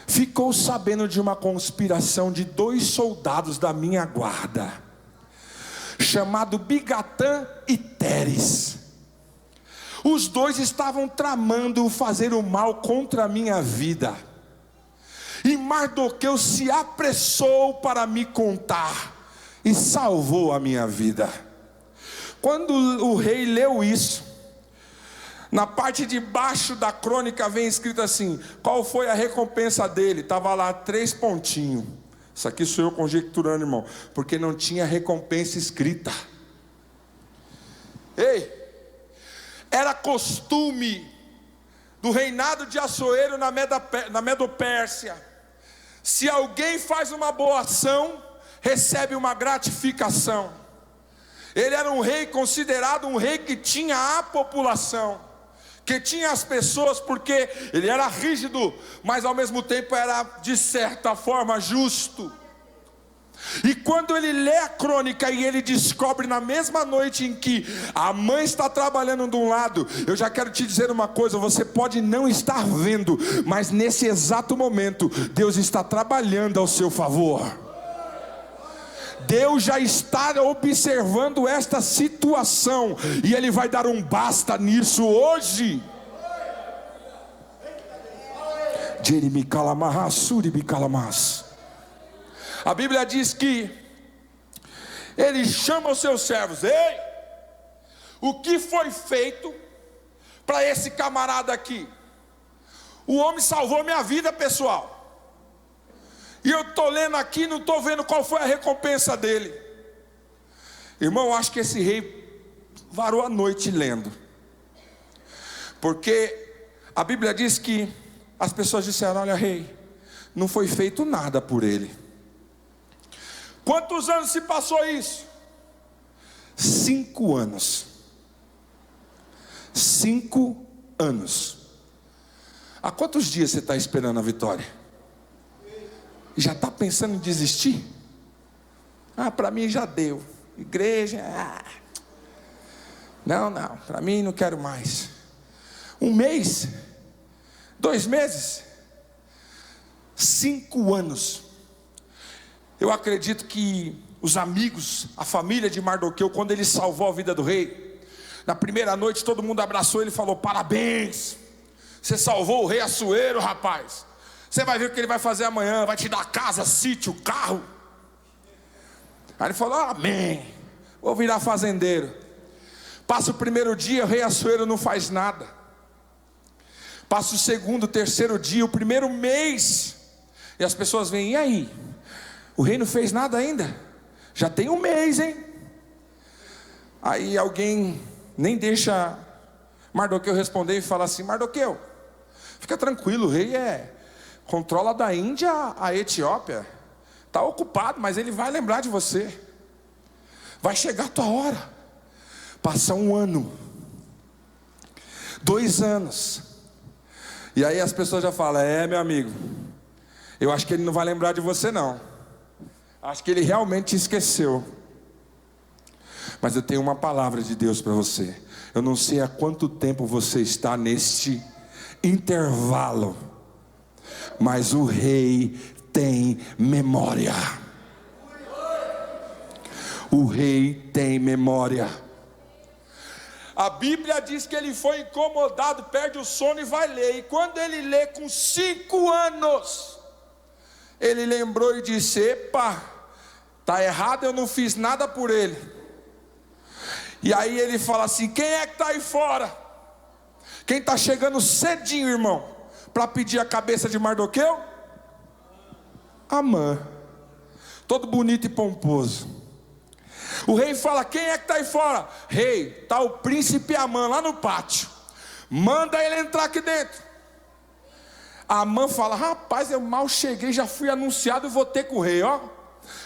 ficou sabendo de uma conspiração de 2 soldados da minha guarda, chamado Bigatã e Teres. Os 2 estavam tramando fazer o mal contra a minha vida, e Mardoqueu se apressou para me contar, e salvou a minha vida. Quando o rei leu isso, na parte de baixo da crônica vem escrito assim: qual foi a recompensa dele? Estava lá 3 pontinhos. Isso aqui sou eu conjecturando, irmão, porque não tinha recompensa escrita. Ei, era costume do reinado de Assuero na Medo-Pérsia, se alguém faz uma boa ação, recebe uma gratificação. Ele era um rei considerado um rei que tinha a população, que tinha as pessoas, porque ele era rígido, mas ao mesmo tempo era de certa forma justo. E quando ele lê a crônica e ele descobre na mesma noite em que a mãe está trabalhando de um lado, eu já quero te dizer uma coisa: você pode não estar vendo, mas nesse exato momento Deus está trabalhando ao seu favor. Deus já está observando esta situação, e Ele vai dar um basta nisso hoje. A Bíblia diz que Ele chama os seus servos: ei, o que foi feito para esse camarada aqui? O homem salvou minha vida, pessoal. E eu estou lendo aqui, não estou vendo qual foi a recompensa dele. Irmão, acho que esse rei varou a noite lendo, porque a Bíblia diz que as pessoas disseram: olha, rei, não foi feito nada por ele. Quantos anos se passou isso? 5 anos. 5 anos. Há quantos dias você está esperando a vitória? Já está pensando em desistir? Para mim já deu. Igreja, não, para mim não quero mais. 1 mês? 2 meses? 5 anos. Eu acredito que os amigos, a família de Mardoqueu, quando ele salvou a vida do rei, na primeira noite todo mundo abraçou ele e falou: parabéns, você salvou o rei Assuero, rapaz. Você vai ver o que ele vai fazer amanhã, vai te dar casa, sítio, carro. Aí ele falou: amém, vou virar fazendeiro. Passa o primeiro dia, o rei Assuero não faz nada. Passa o segundo, terceiro dia, o primeiro mês, e as pessoas vêm: e aí? O rei não fez nada ainda? Já tem 1 mês, hein? Aí alguém nem deixa Mardoqueu responder e fala assim: Mardoqueu, fica tranquilo, o rei controla da Índia a Etiópia, está ocupado, mas ele vai lembrar de você, vai chegar a tua hora. Passa 1 ano, 2 anos, e aí as pessoas já falam: meu amigo, eu acho que ele não vai lembrar de você não, acho que ele realmente te esqueceu. Mas eu tenho uma palavra de Deus para você. Eu não sei há quanto tempo você está neste intervalo, mas o rei tem memória. O rei tem memória. A Bíblia diz que ele foi incomodado, perde o sono e vai ler. E quando ele lê com 5 anos, ele lembrou e disse: epa, está errado, eu não fiz nada por ele. E aí ele fala assim: quem é que está aí fora? Quem está chegando cedinho, irmão, para pedir a cabeça de Mardoqueu? Amã, todo bonito e pomposo. O rei fala: quem é que está aí fora? Rei, está o príncipe Amã lá no pátio, manda ele entrar aqui dentro. Amã fala: rapaz, eu mal cheguei, já fui anunciado, vou ter com o rei, ó.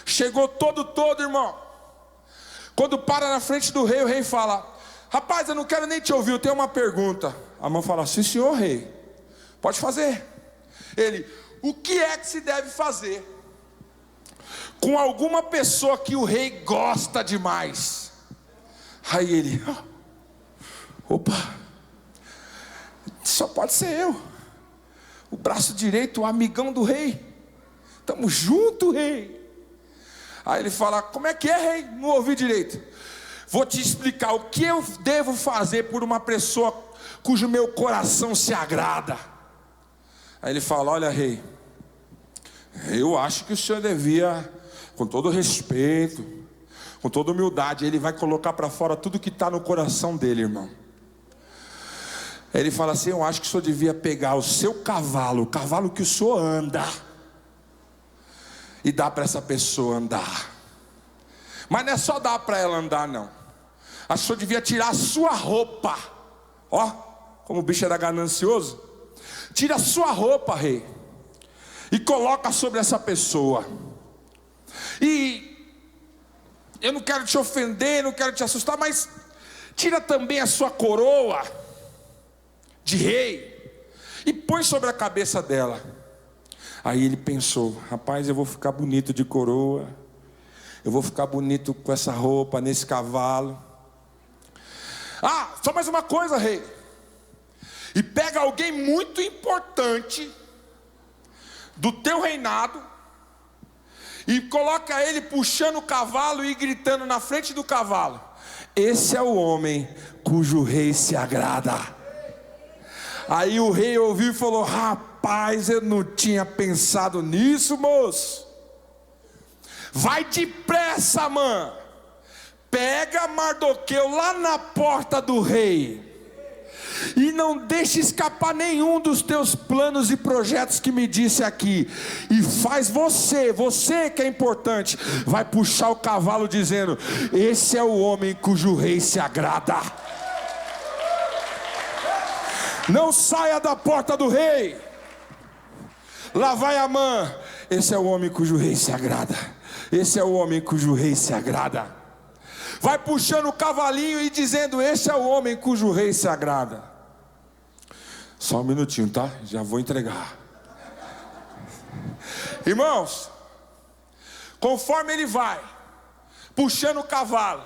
Chegou todo, irmão. Quando para na frente do rei, o rei fala: rapaz, eu não quero nem te ouvir, eu tenho uma pergunta. Amã fala: sim senhor rei, pode fazer. Ele: o que é que se deve fazer com alguma pessoa que o rei gosta demais? Aí ele: opa, só pode ser eu, o braço direito, o amigão do rei. Estamos juntos, rei. Aí ele fala: como é que é, rei? Não ouvi direito. Vou te explicar o que eu devo fazer por uma pessoa cujo meu coração se agrada. Aí ele fala: olha, rei, eu acho que o senhor devia, com todo respeito, com toda humildade, ele vai colocar para fora tudo que está no coração dele, irmão. Ele fala assim: eu acho que o senhor devia pegar o seu cavalo, o cavalo que o senhor anda, e dar para essa pessoa andar. Mas não é só dar para ela andar, não. Acho que o senhor devia tirar a sua roupa. Ó, como o bicho era ganancioso. Tira a sua roupa, rei, e coloca sobre essa pessoa. E eu não quero te ofender, não quero te assustar, mas tira também a sua coroa de rei e põe sobre a cabeça dela. Aí ele pensou: rapaz, eu vou ficar bonito de coroa, eu vou ficar bonito com essa roupa, nesse cavalo. Ah, só mais uma coisa, rei. E pega alguém muito importante do teu reinado e coloca ele puxando o cavalo e gritando na frente do cavalo: esse é o homem cujo rei se agrada. Aí o rei ouviu e falou: rapaz, eu não tinha pensado nisso, moço. Vai depressa, mãe. Pega Mardoqueu lá na porta do rei e não deixe escapar nenhum dos teus planos e projetos que me disse aqui. E faz você que é importante, vai puxar o cavalo dizendo: esse é o homem cujo rei se agrada. Não saia da porta do rei. Lá vai Amã: esse é o homem cujo rei se agrada. Esse é o homem cujo rei se agrada. Vai puxando o cavalinho e dizendo: esse é o homem cujo rei se agrada. Só um minutinho, tá? Já vou entregar. Irmãos, conforme ele vai puxando o cavalo,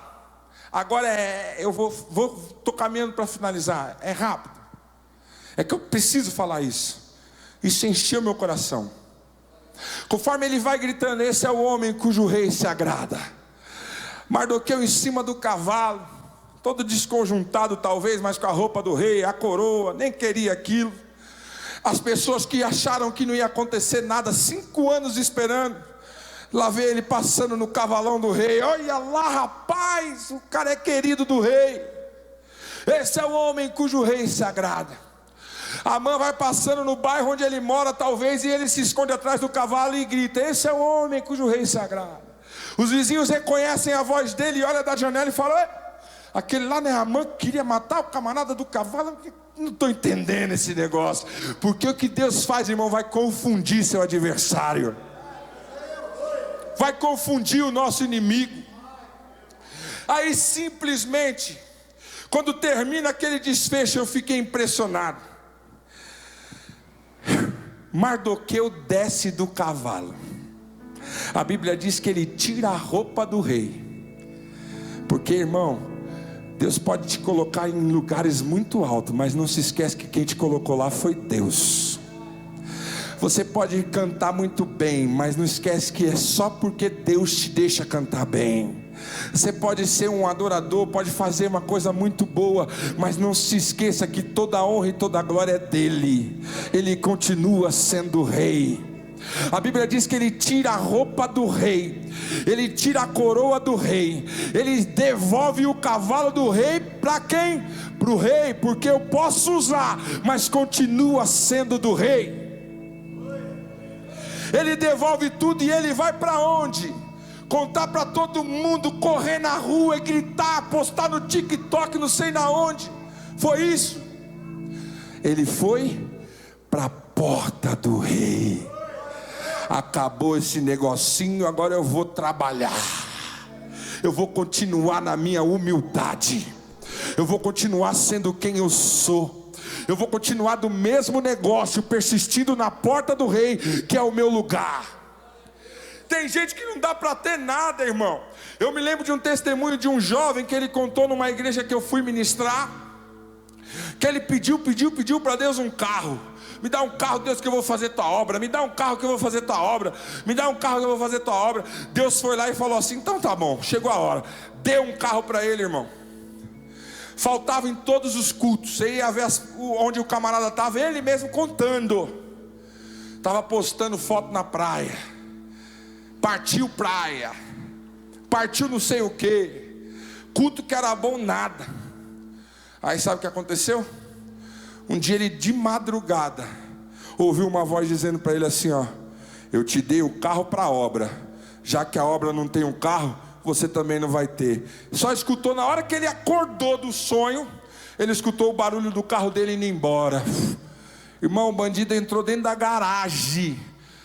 agora eu tô caminhando para finalizar. É rápido. É que eu preciso falar isso. Isso encheu meu coração. Conforme ele vai gritando: esse é o homem cujo rei se agrada. Mardoqueu em cima do cavalo, todo desconjuntado talvez, mas com a roupa do rei, a coroa, nem queria aquilo. As pessoas que acharam que não ia acontecer nada, 5 anos esperando, lá vê ele passando no cavalão do rei. Olha lá, rapaz, o cara é querido do rei. Esse é o homem cujo rei se agrada. Amã vai passando no bairro onde ele mora talvez, e ele se esconde atrás do cavalo e grita: esse é o homem cujo rei se agrada. Os vizinhos reconhecem a voz dele e olham da janela e falam: aquele lá não é Amã que queria matar o camarada do cavalo? Não estou entendendo esse negócio. Porque o que Deus faz, irmão, vai confundir seu adversário, vai confundir o nosso inimigo. Aí simplesmente, quando termina aquele desfecho, eu fiquei impressionado. Mardoqueu desce do cavalo. A Bíblia diz que ele tira a roupa do rei. Porque, irmão, Deus pode te colocar em lugares muito altos, mas não se esquece que quem te colocou lá foi Deus. Você pode cantar muito bem, mas não esquece que é só porque Deus te deixa cantar bem. Você pode ser um adorador, pode fazer uma coisa muito boa, mas não se esqueça que toda a honra e toda a glória é dele. Ele continua sendo rei. A Bíblia diz que ele tira a roupa do rei, ele tira a coroa do rei, ele devolve o cavalo do rei para quem? Para o rei, porque eu posso usar, mas continua sendo do rei. Ele devolve tudo e ele vai para onde? Contar para todo mundo, correr na rua e gritar, postar no TikTok, não sei na onde. Foi isso. Ele foi para a porta do rei. Acabou esse negocinho, agora eu vou trabalhar. Eu vou continuar na minha humildade. Eu vou continuar sendo quem eu sou. Eu vou continuar do mesmo negócio, persistindo na porta do rei, que é o meu lugar. Tem gente que não dá para ter nada, irmão. Eu me lembro de um testemunho de um jovem que ele contou numa igreja que eu fui ministrar, que ele pediu para Deus um carro. Me dá um carro, Deus, que eu vou fazer tua obra. Me dá um carro que eu vou fazer tua obra. Me dá um carro que eu vou fazer tua obra. Deus foi lá e falou assim: então tá bom, chegou a hora. Deu um carro para ele, irmão. Faltava em todos os cultos. Você ia ver onde o camarada estava, ele mesmo contando. Estava postando foto na praia. Partiu praia. Partiu não sei o que. Culto que era bom, nada. Aí sabe o que aconteceu? Um dia ele, de madrugada, ouviu uma voz dizendo para ele assim: ó, eu te dei o carro para a obra. Já que a obra não tem um carro, você também não vai ter. Só escutou na hora que ele acordou do sonho, ele escutou o barulho do carro dele indo embora. Irmão, o bandido entrou dentro da garagem,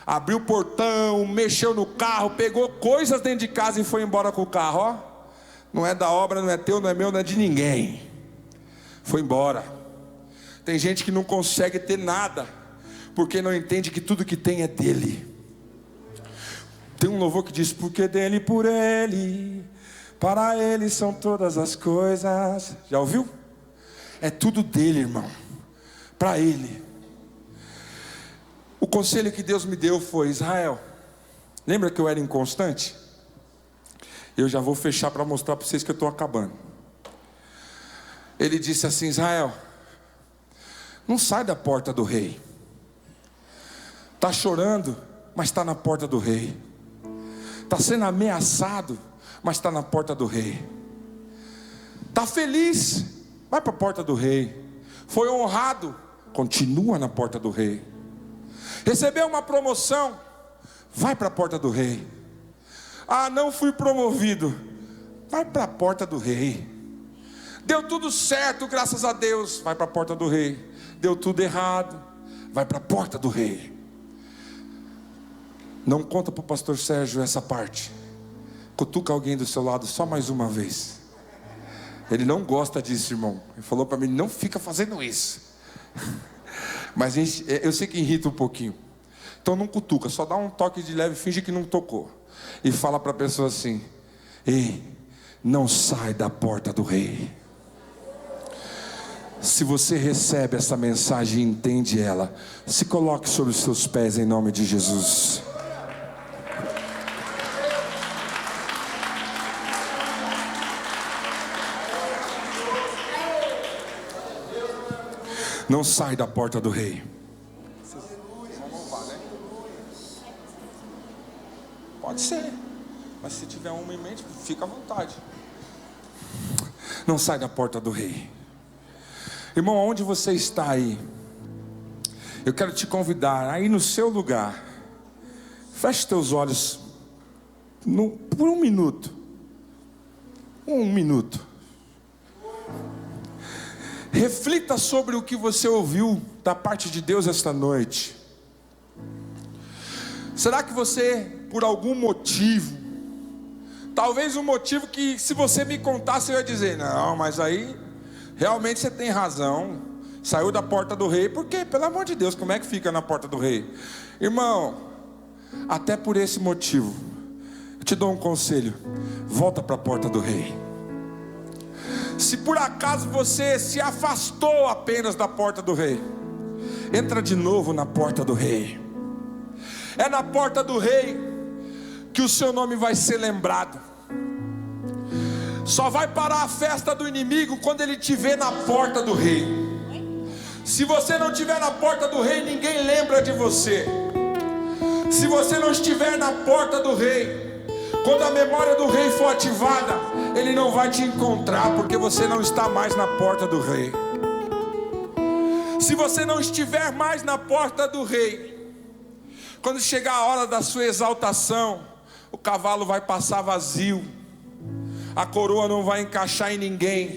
abriu o portão, mexeu no carro, pegou coisas dentro de casa e foi embora com o carro. Ó, não é da obra, não é teu, não é meu, não é de ninguém. Foi embora. Tem gente que não consegue ter nada, porque não entende que tudo que tem é dele. Tem um louvor que diz: porque dele, por ele, para ele são todas as coisas. Já ouviu? É tudo dele, irmão, para ele. O conselho que Deus me deu foi: Israel, lembra que eu era inconstante? Eu já vou fechar para mostrar para vocês que eu estou acabando. Ele disse assim: Israel, não sai da porta do rei. Está chorando, mas está na porta do rei. Está sendo ameaçado, mas está na porta do rei. Está feliz, vai para a porta do rei. Foi honrado, continua na porta do rei. Recebeu uma promoção, vai para a porta do rei. Ah, não fui promovido, vai para a porta do rei. Deu tudo certo, graças a Deus, vai para a porta do rei. Deu tudo errado, vai para a porta do rei. Não conta para o pastor Sérgio essa parte. Cutuca alguém do seu lado só mais uma vez. Ele não gosta disso, irmão. Ele falou para mim: não fica fazendo isso. Mas eu sei que irrita um pouquinho. Então não cutuca, só dá um toque de leve, finge que não tocou. E fala para a pessoa assim: ei, não sai da porta do rei. Se você recebe essa mensagem e entende ela, se coloque sobre os seus pés em nome de Jesus. Não sai da porta do rei. Pode ser, mas se tiver uma em mente, fica à vontade. Não sai da porta do rei. Irmão, aonde você está aí? Eu quero te convidar aí no seu lugar. Feche teus olhos por um minuto. Um minuto. Reflita sobre o que você ouviu da parte de Deus esta noite. Será que você, por algum motivo, talvez um motivo que se você me contasse eu ia dizer: não, mas aí realmente você tem razão, saiu da porta do rei, porque, pelo amor de Deus, como é que fica na porta do rei? Irmão, até por esse motivo, eu te dou um conselho: volta para a porta do rei. Se por acaso você se afastou apenas da porta do rei, entra de novo na porta do rei. É na porta do rei que o seu nome vai ser lembrado. Só vai parar a festa do inimigo quando ele te ver na porta do rei. Se você não estiver na porta do rei, ninguém lembra de você. Se você não estiver na porta do rei, quando a memória do rei for ativada, ele não vai te encontrar, porque você não está mais na porta do rei. Se você não estiver mais na porta do rei, quando chegar a hora da sua exaltação, o cavalo vai passar vazio, a coroa não vai encaixar em ninguém,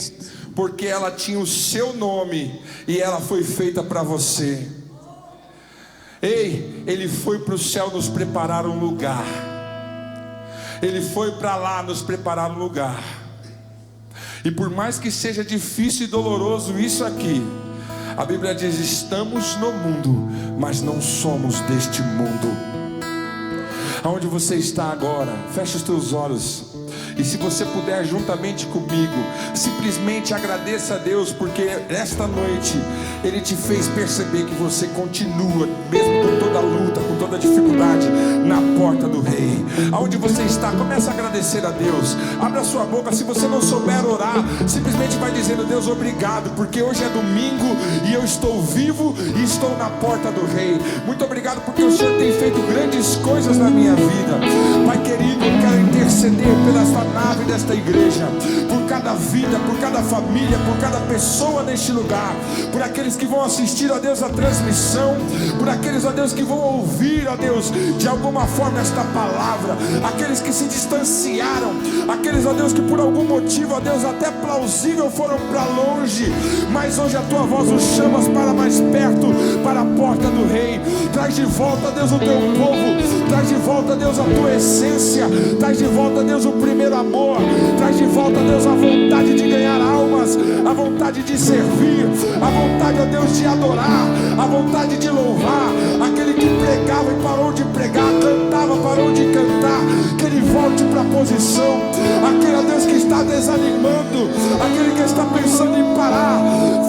porque ela tinha o seu nome e ela foi feita para você. Ei, ele foi para o céu nos preparar um lugar. Ele foi para lá nos preparar um lugar. E por mais que seja difícil e doloroso isso aqui, a Bíblia diz: estamos no mundo, mas não somos deste mundo. Aonde você está agora, feche os teus olhos. E se você puder, juntamente comigo, simplesmente agradeça a Deus, porque esta noite Ele te fez perceber que você continua, mesmo com toda a luta, com toda a dificuldade, na porta do rei. Aonde você está, comece a agradecer a Deus. Abra sua boca. Se você não souber orar, simplesmente vai dizendo: Deus, obrigado, porque hoje é domingo e eu estou vivo e estou na porta do rei. Muito obrigado, porque o Senhor tem feito grandes coisas na minha vida. Pai querido, eu quero interceder pela esta nave desta igreja, por cada vida, por cada família, por cada pessoa neste lugar, por aqueles que vão assistir, ó Deus, a transmissão, por aqueles, ó Deus, que vão ouvir, ó Deus, de alguma forma esta palavra, aqueles que se distanciaram, aqueles, ó Deus, que por algum motivo, ó Deus, até plausível, foram para longe, mas hoje a tua voz os chamas para mais perto, para a porta do rei. Traz de volta, ó Deus, o teu povo, traz de volta, Deus, a tua essência, traz de volta, Deus, o primeiro amor, traz de volta, Deus, a vontade de ganhar almas, a vontade de servir, a vontade, ó Deus, de adorar, a vontade de louvar. Aquele que pregava e parou de pregar, cantava, parou de cantar, que ele volte para a posição. Aquele, ó Deus, que está desanimando, aquele que está pensando em parar,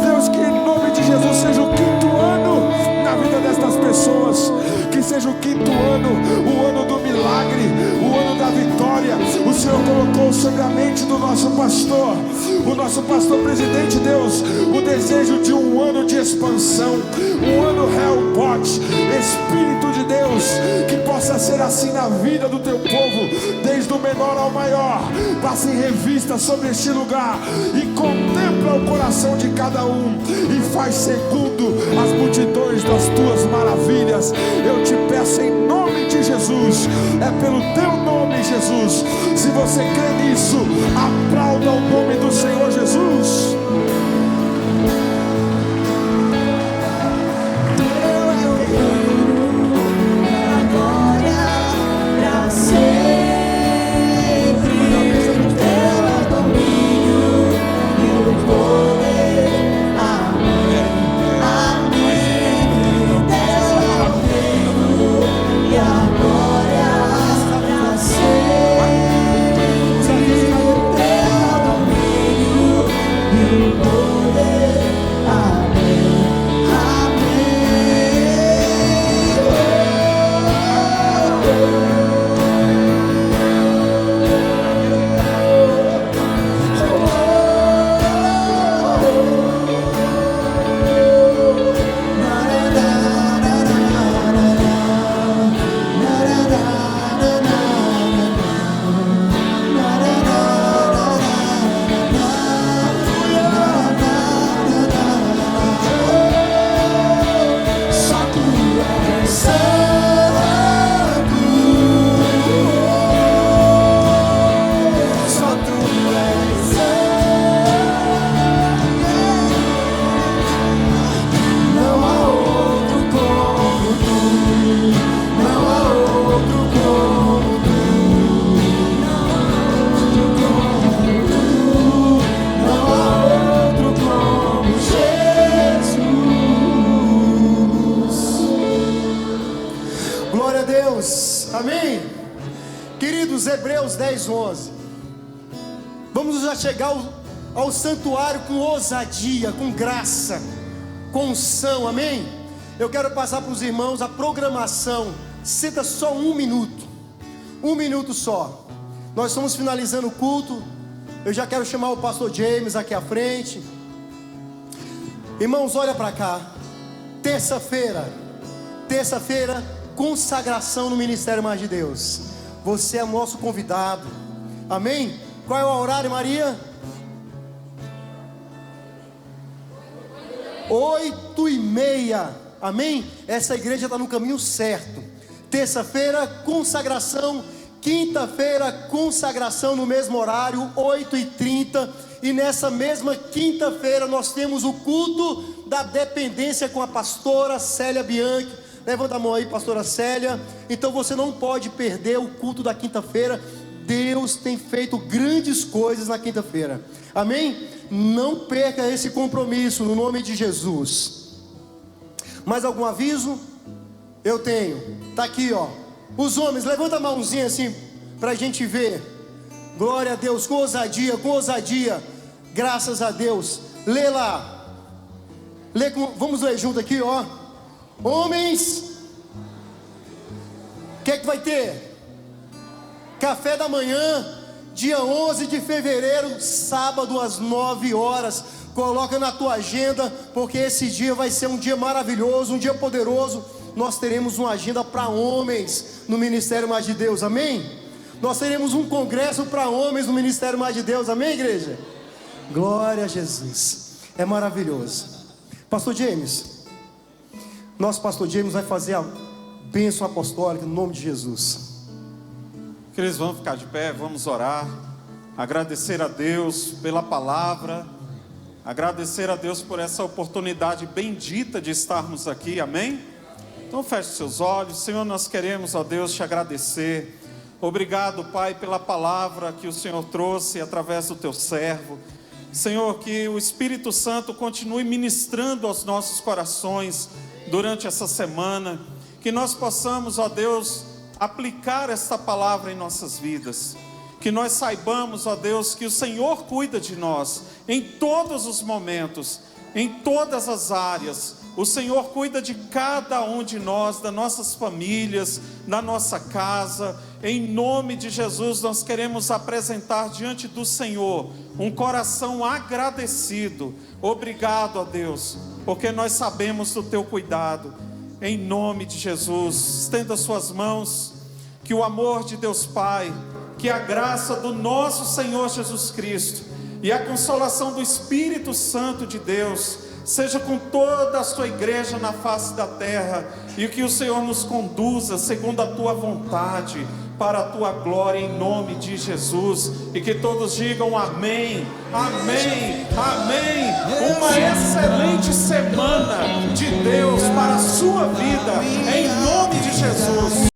Deus, que em nome de Jesus seja o quinto ano na vida destas pessoas, que seja o quinto ano, o ano do milagre, o ano da vitória. O Senhor colocou sobre a mente do nosso pastor, o nosso pastor presidente, Deus, o desejo de um ano de expansão, um ano Hellpot. Espírito de Deus, que possa ser assim na vida do teu povo, desde o menor ao maior. Passa em revista sobre este lugar e contempla o coração de cada um e faz segundo as multidões das tuas maravilhas. Eu te peço em nome de Jesus, é pelo teu nome, Jesus. Se você crê nisso, aplauda o nome do Senhor Jesus. Hebreus 10:11. Vamos já chegar ao santuário com ousadia, com graça, com unção, amém? Eu quero passar para os irmãos a programação Senta só um minuto. Um minuto só. Nós estamos finalizando o culto. Eu já quero chamar o pastor James aqui à frente. Irmãos, olha para cá. Terça-feira, consagração no Ministério Mais de Deus. Você é o nosso convidado. Amém? Qual é o horário, Maria? 8h30. Amém? Essa igreja está no caminho certo. Terça-feira, consagração. Quinta-feira, consagração no mesmo horário, 8h30. E nessa mesma quinta-feira nós temos o culto da dependência com a pastora Célia Bianchi. Levanta a mão aí, pastora Célia. Então você não pode perder o culto da quinta-feira. Deus tem feito grandes coisas na quinta-feira. Amém? Não perca esse compromisso no nome de Jesus. Mais algum aviso? Eu tenho. Está aqui, ó. Os homens, levanta a mãozinha assim para a gente ver. Glória a Deus, com ousadia, com ousadia. Graças a Deus. Lê lá. Vamos ler junto aqui, ó. Homens, o que é que vai ter? Café da manhã, dia 11 de fevereiro, sábado às 9 horas. Coloca na tua agenda, porque esse dia vai ser um dia maravilhoso, um dia poderoso. Nós teremos uma agenda para homens no Ministério Mais de Deus, amém? Nós teremos um congresso para homens no Ministério Mais de Deus, amém, igreja? Glória a Jesus, é maravilhoso. Pastor James, nosso pastor James vai fazer a bênção apostólica no nome de Jesus. Queridos, vamos ficar de pé, vamos orar, agradecer a Deus pela palavra, agradecer a Deus por essa oportunidade bendita de estarmos aqui, amém? Então feche seus olhos. Senhor, nós queremos, ó Deus, te agradecer. Obrigado, Pai, pela palavra que o Senhor trouxe através do teu servo. Senhor, que o Espírito Santo continue ministrando aos nossos corações durante essa semana, que nós possamos, ó Deus, aplicar esta palavra em nossas vidas, que nós saibamos, ó Deus, que o Senhor cuida de nós em todos os momentos, em todas as áreas. O Senhor cuida de cada um de nós, das nossas famílias, na nossa casa. Em nome de Jesus, nós queremos apresentar diante do Senhor um coração agradecido. Obrigado, ó Deus, porque nós sabemos do teu cuidado. Em nome de Jesus, estenda suas mãos, que o amor de Deus Pai, que a graça do nosso Senhor Jesus Cristo e a consolação do Espírito Santo de Deus seja com toda a sua igreja na face da terra, e que o Senhor nos conduza segundo a tua vontade, para a tua glória, em nome de Jesus. E que todos digam amém, amém, amém. Uma excelente semana de Deus para a sua vida, em nome de Jesus.